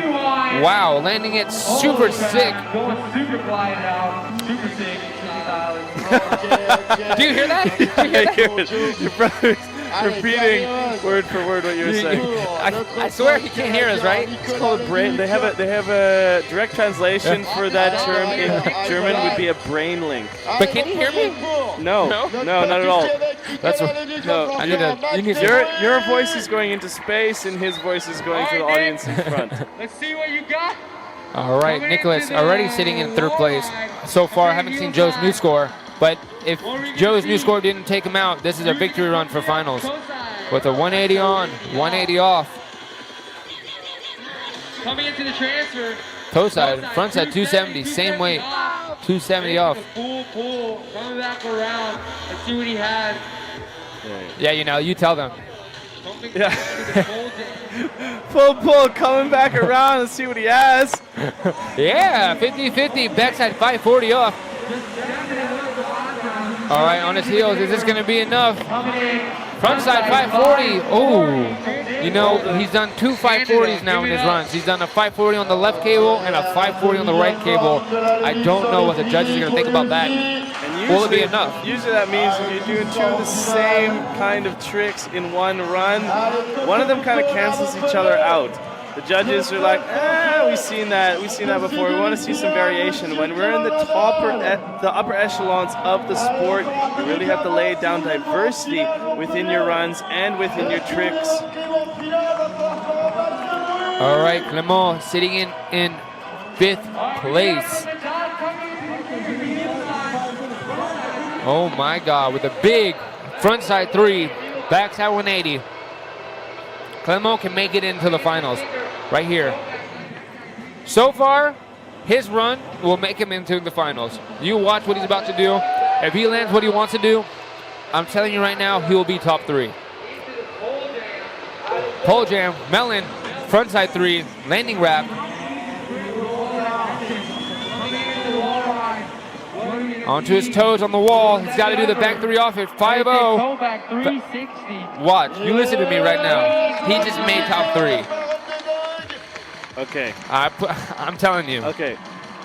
Wow, landing it super sick. Going super flying out. Super sick. Do you hear that? Do you hear that? Your brother's repeating word for word what you were saying. I swear he can't hear us, right? It's called a brain. They have a direct translation for that term in German would be a brain link. But can you hear me? No, not at all. That's what. No, I need to. Your voice is going into space, and his voice is going to the audience in front. Let's see what you got. All right, Nicholas already sitting in third place so far. I haven't seen Joe's new score, but if Joe's new score didn't take him out, this is a victory run for finals with a 180 on, 180 off. Coming into the transfer. Toe side, front side 270, same weight, 270 off. Pull, coming back around. Let's see what he has. Yeah, you tell them. Yeah. Full pull, coming back around and see what he has. Yeah, 50-50, backside 540 off. All right, on his heels, is this gonna be enough? Frontside 540, oh. You know, he's done 2 540s now in his runs. He's done a 540 on the left cable and a 540 on the right cable. I don't know what the judges are gonna think about that. Will it be enough? Usually that means if you're doing 2 of the same kind of tricks in one run, one of them kind of cancels each other out. The judges are like, we've seen that before. We want to see some variation. When we're in the upper echelons of the sport, you really have to lay down diversity within your runs and within your tricks. All right, Clement sitting in 5th place. Oh my God, with a big frontside 3, backside 180. Clement can make it into the finals right here. So far, his run will make him into the finals. You watch what he's about to do. If he lands what he wants to do, I'm telling you right now, he will be top 3. Pole jam, Melon, frontside 3, landing wrap. Onto his toes on the wall. He's got to do the back 3 off it. 5-0. Back 360. Watch. You listen to me right now. He just made top 3. Okay. I'm telling you. Okay.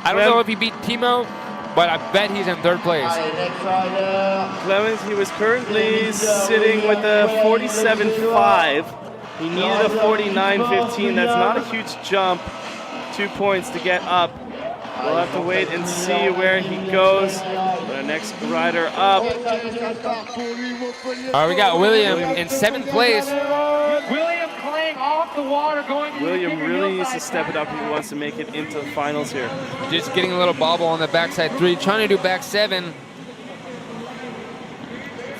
I don't know if he beat Timo, but I bet he's in 3rd place. Clemens, he was currently sitting with a 47.5. He needed a 49.15. That's not a huge jump. 2 points to get up. We'll have to wait and see where he goes. The next rider up. All right, we got William in 7th place. William Klang off the water going to William really needs to step it up if he wants to make it into the finals here. Just getting a little bobble on the backside 3, trying to do back 7.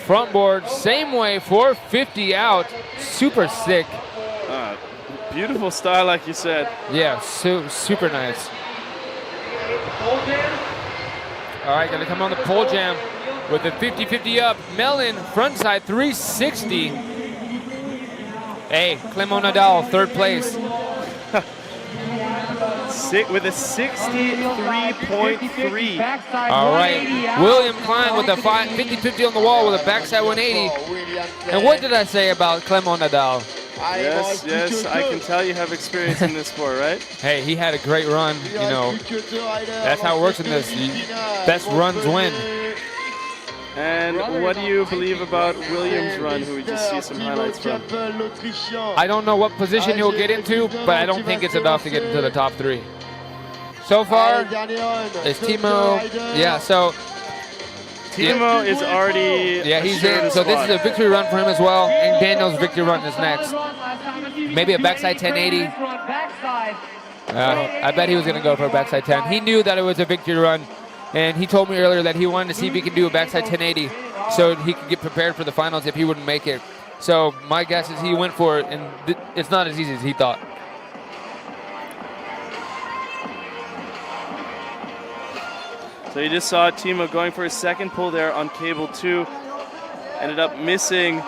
Front board, same way, 450 out. Super sick. Beautiful style, like you said. Yeah, super nice. All right, gonna come on the pole jam with the 50-50 up. Melon, frontside 360. Hey, Clement Nadal, 3rd place. With a 63.3. All right, William Klein with a 50-50 on the wall with a backside 180. And what did I say about Clement Nadal? Yes, I can tell you have experience in this sport, right? Hey, he had a great run, you know. That's how it works in this. Best runs win. And what do you believe about Williams' run, who we just see some highlights from? I don't know what position he'll get into, but I don't think it's enough to get into the top 3. So far, it's Timo. Yeah, so Timo is already he's in. So this is a victory run for him as well, and Daniel's victory run is next. Maybe a backside 1080. I bet he was going to go for a backside 10. He knew that it was a victory run, and he told me earlier that he wanted to see if he could do a backside 1080 so he could get prepared for the finals if he wouldn't make it. So my guess is he went for it, and it's not as easy as he thought. So you just saw Timo going for his 2nd pull there on cable 2. Ended up missing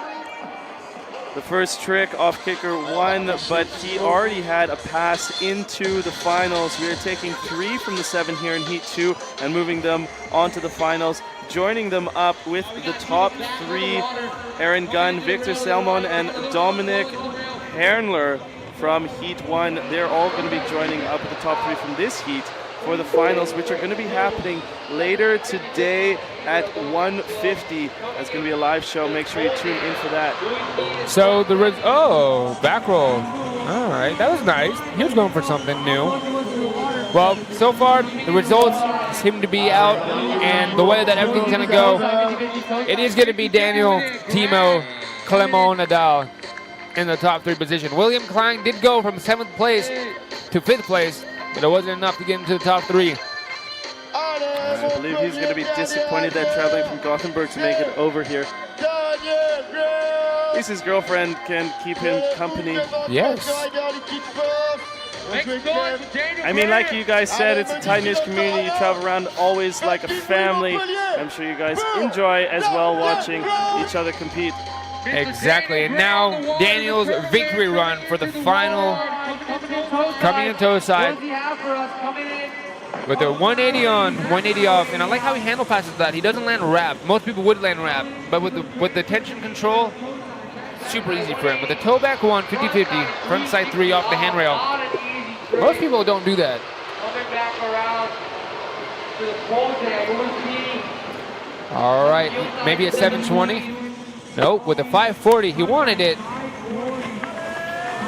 the first trick off kicker 1, but he already had a pass into the finals. We are taking 3 from the 7 here in Heat 2 and moving them onto the finals. Joining them up with the top 3, Aaron Gunn, Victor Selmon, and Dominic Hernler from Heat 1. They're all going to be joining up with the top 3 from this heat for the finals, which are going to be happening later today at 1:50. That's going to be a live show. Make sure you tune in for that. So back roll. All right, that was nice. He was going for something new. Well, so far the results seem to be out, and the way that everything's going to go, it is going to be Daniel, Timo, Clement Nadal in the top 3 position. William Klein did go from 7th place to 5th place, but it wasn't enough to get into the top 3. I believe he's going to be disappointed that traveling from Gothenburg to make it over here. At least his girlfriend can keep him company. Yes. I mean, like you guys said, it's a tight-knit community. You travel around always like a family. I'm sure you guys enjoy as well watching each other compete. Exactly. And now Daniel's victory run for the final, coming in toe side with a 180 on, 180 off. And I like how he handle passes that. He doesn't land wrap. Most people would land wrap, but with the tension control, super easy for him. With the toe back one, 50-50, front side 3 off the handrail. Most people don't do that. All right, maybe a 720. Nope, with the 540, he wanted it.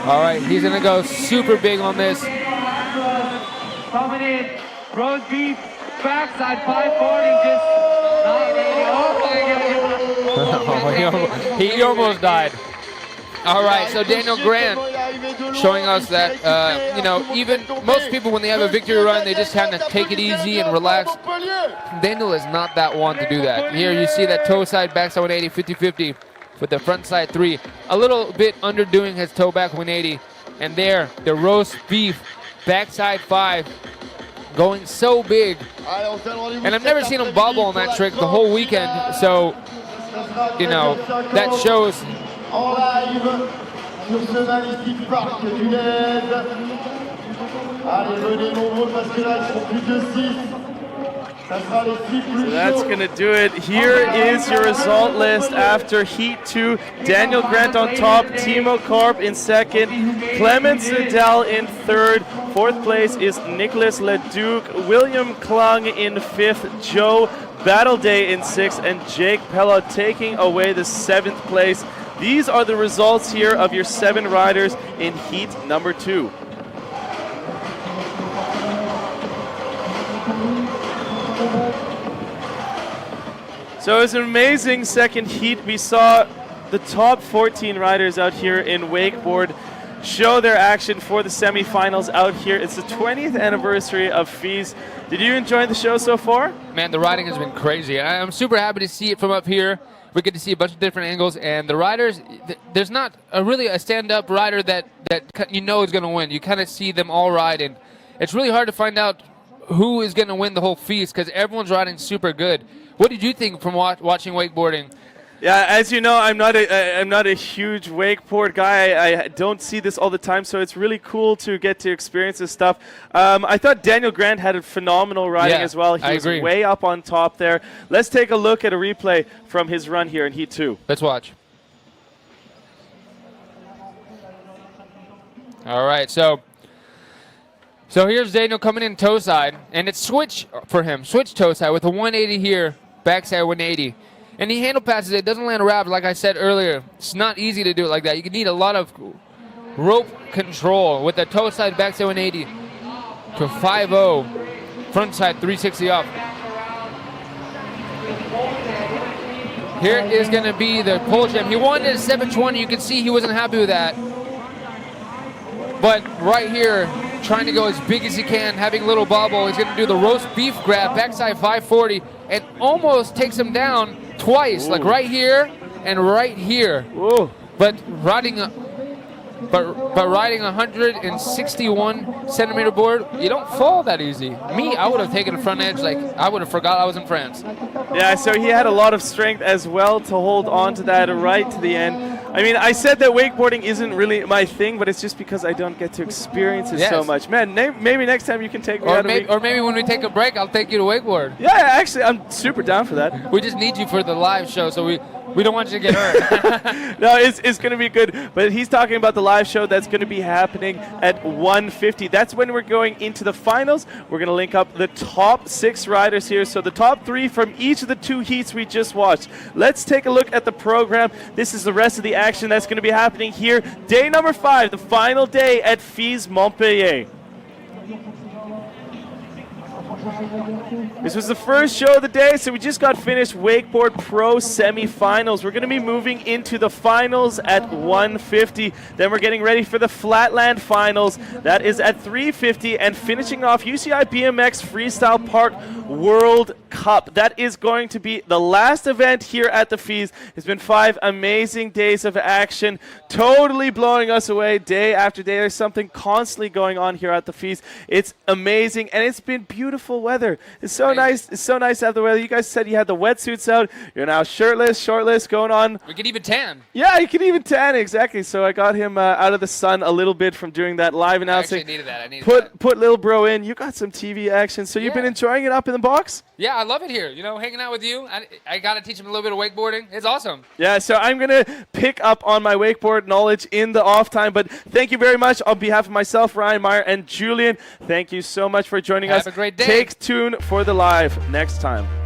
All right, he's gonna go super big on this. Coming in, roast beef, backside 540, just 980. Oh my God. He almost died. All right, so Daniel Grant showing us that, you know, even most people when they have a victory run, they just kind of take it easy and relax. Daniel is not that one to do that. Here you see that toe side, backside 180, 50-50 with the front side 3. A little bit underdoing his toe back 180. And there, the roast beef, backside 5, going so big. And I've never seen him bobble on that trick the whole weekend. So, you know, that shows. En live sur ce magnifique parc du LED. Allez, venez nombreux parce que là, ils seront plus de 6. Ça sera les 6 plus So that's going to do it. Here is your result list after Heat 2. Daniel Grant on top, Timo Korp in second, Clemens Nadal in third. Fourth place is Nicholas Leduc, William Klung in fifth, Joe Battle Day in sixth, and Jake Pella taking away the 7th place. These are the results here of your 7 riders in heat number 2. So it was an amazing second heat. We saw the top 14 riders out here in wakeboard show their action for the semifinals out here. It's the 20th anniversary of FISE. Did you enjoy the show so far? Man, the riding has been crazy. I'm super happy to see it from up here. We get to see a bunch of different angles, and the riders, there's not really a stand-up rider that you know is going to win. You kind of see them all ride, and it's really hard to find out who is going to win the whole feast because everyone's riding super good. What did you think from watching wakeboarding? Yeah, as you know, I'm not a huge wakeboard guy. I don't see this all the time, so it's really cool to get to experience this stuff. I thought Daniel Grant had a phenomenal riding as well. He was way up on top there. Let's take a look at a replay from his run here in Heat 2. Let's watch. All right, so here's Daniel coming in toe side, and it's switch for him. Switch toe side with a 180 here, backside 180. And he handle passes it, doesn't land wrap, like I said earlier. It's not easy to do it like that. You need a lot of rope control with the toe side, backside 180 to 5-0, front side 360 off. Here is going to be the pole jam. He wanted a 720. You can see he wasn't happy with that. But right here, trying to go as big as he can, having a little bobble. He's going to do the roast beef grab, backside 540, and almost takes him down twice, like right here and right here. Ooh. But riding a 161 centimeter board, you don't fall that easy. Me, I would have taken the front edge, like I would have forgot I was in France. Yeah, so he had a lot of strength as well to hold on to that right to the end. I mean, I said that wakeboarding isn't really my thing, but it's just because I don't get to experience it so much. Man, maybe next time you can take me out or maybe when we take a break, I'll take you to wakeboard. Yeah, actually, I'm super down for that. We just need you for the live show, so we don't want you to get hurt. No, it's going to be good. But he's talking about the live show that's going to be happening at 1:50. That's when we're going into the finals. We're going to link up the top 6 riders here. So the top 3 from each of the 2 heats we just watched. Let's take a look at the program. This is the rest of the action that's going to be happening here. Day number 5, the final day at FISE Montpellier. This was the first show of the day, so we just got finished Wakeboard Pro semi-finals. We're going to be moving into the finals at 1:50. Then we're getting ready for the Flatland finals. That is at 3:50, and finishing off UCI BMX Freestyle Park World Cup. That is going to be the last event here at the FISE. It's been 5 amazing days of action, totally blowing us away day after day. There's something constantly going on here at the FISE. It's amazing, and it's been beautiful weather. It's so nice. It's so nice to have the weather. You guys said you had the wetsuits out. You're now shirtless, shortless, going on. We could even tan. Yeah, you can even tan, exactly. So I got him out of the sun a little bit from doing that live announcing. I actually needed that. I needed that. Put little bro in. You got some TV action. So you've been enjoying it up in the box? Yeah, I love it here. You know, hanging out with you. I got to teach him a little bit of wakeboarding. It's awesome. Yeah, so I'm going to pick up on my wakeboard knowledge in the off time. But thank you very much on behalf of myself, Ryan Meyer, and Julian. Thank you so much for joining us. Have a great day. Take tune for the live next time.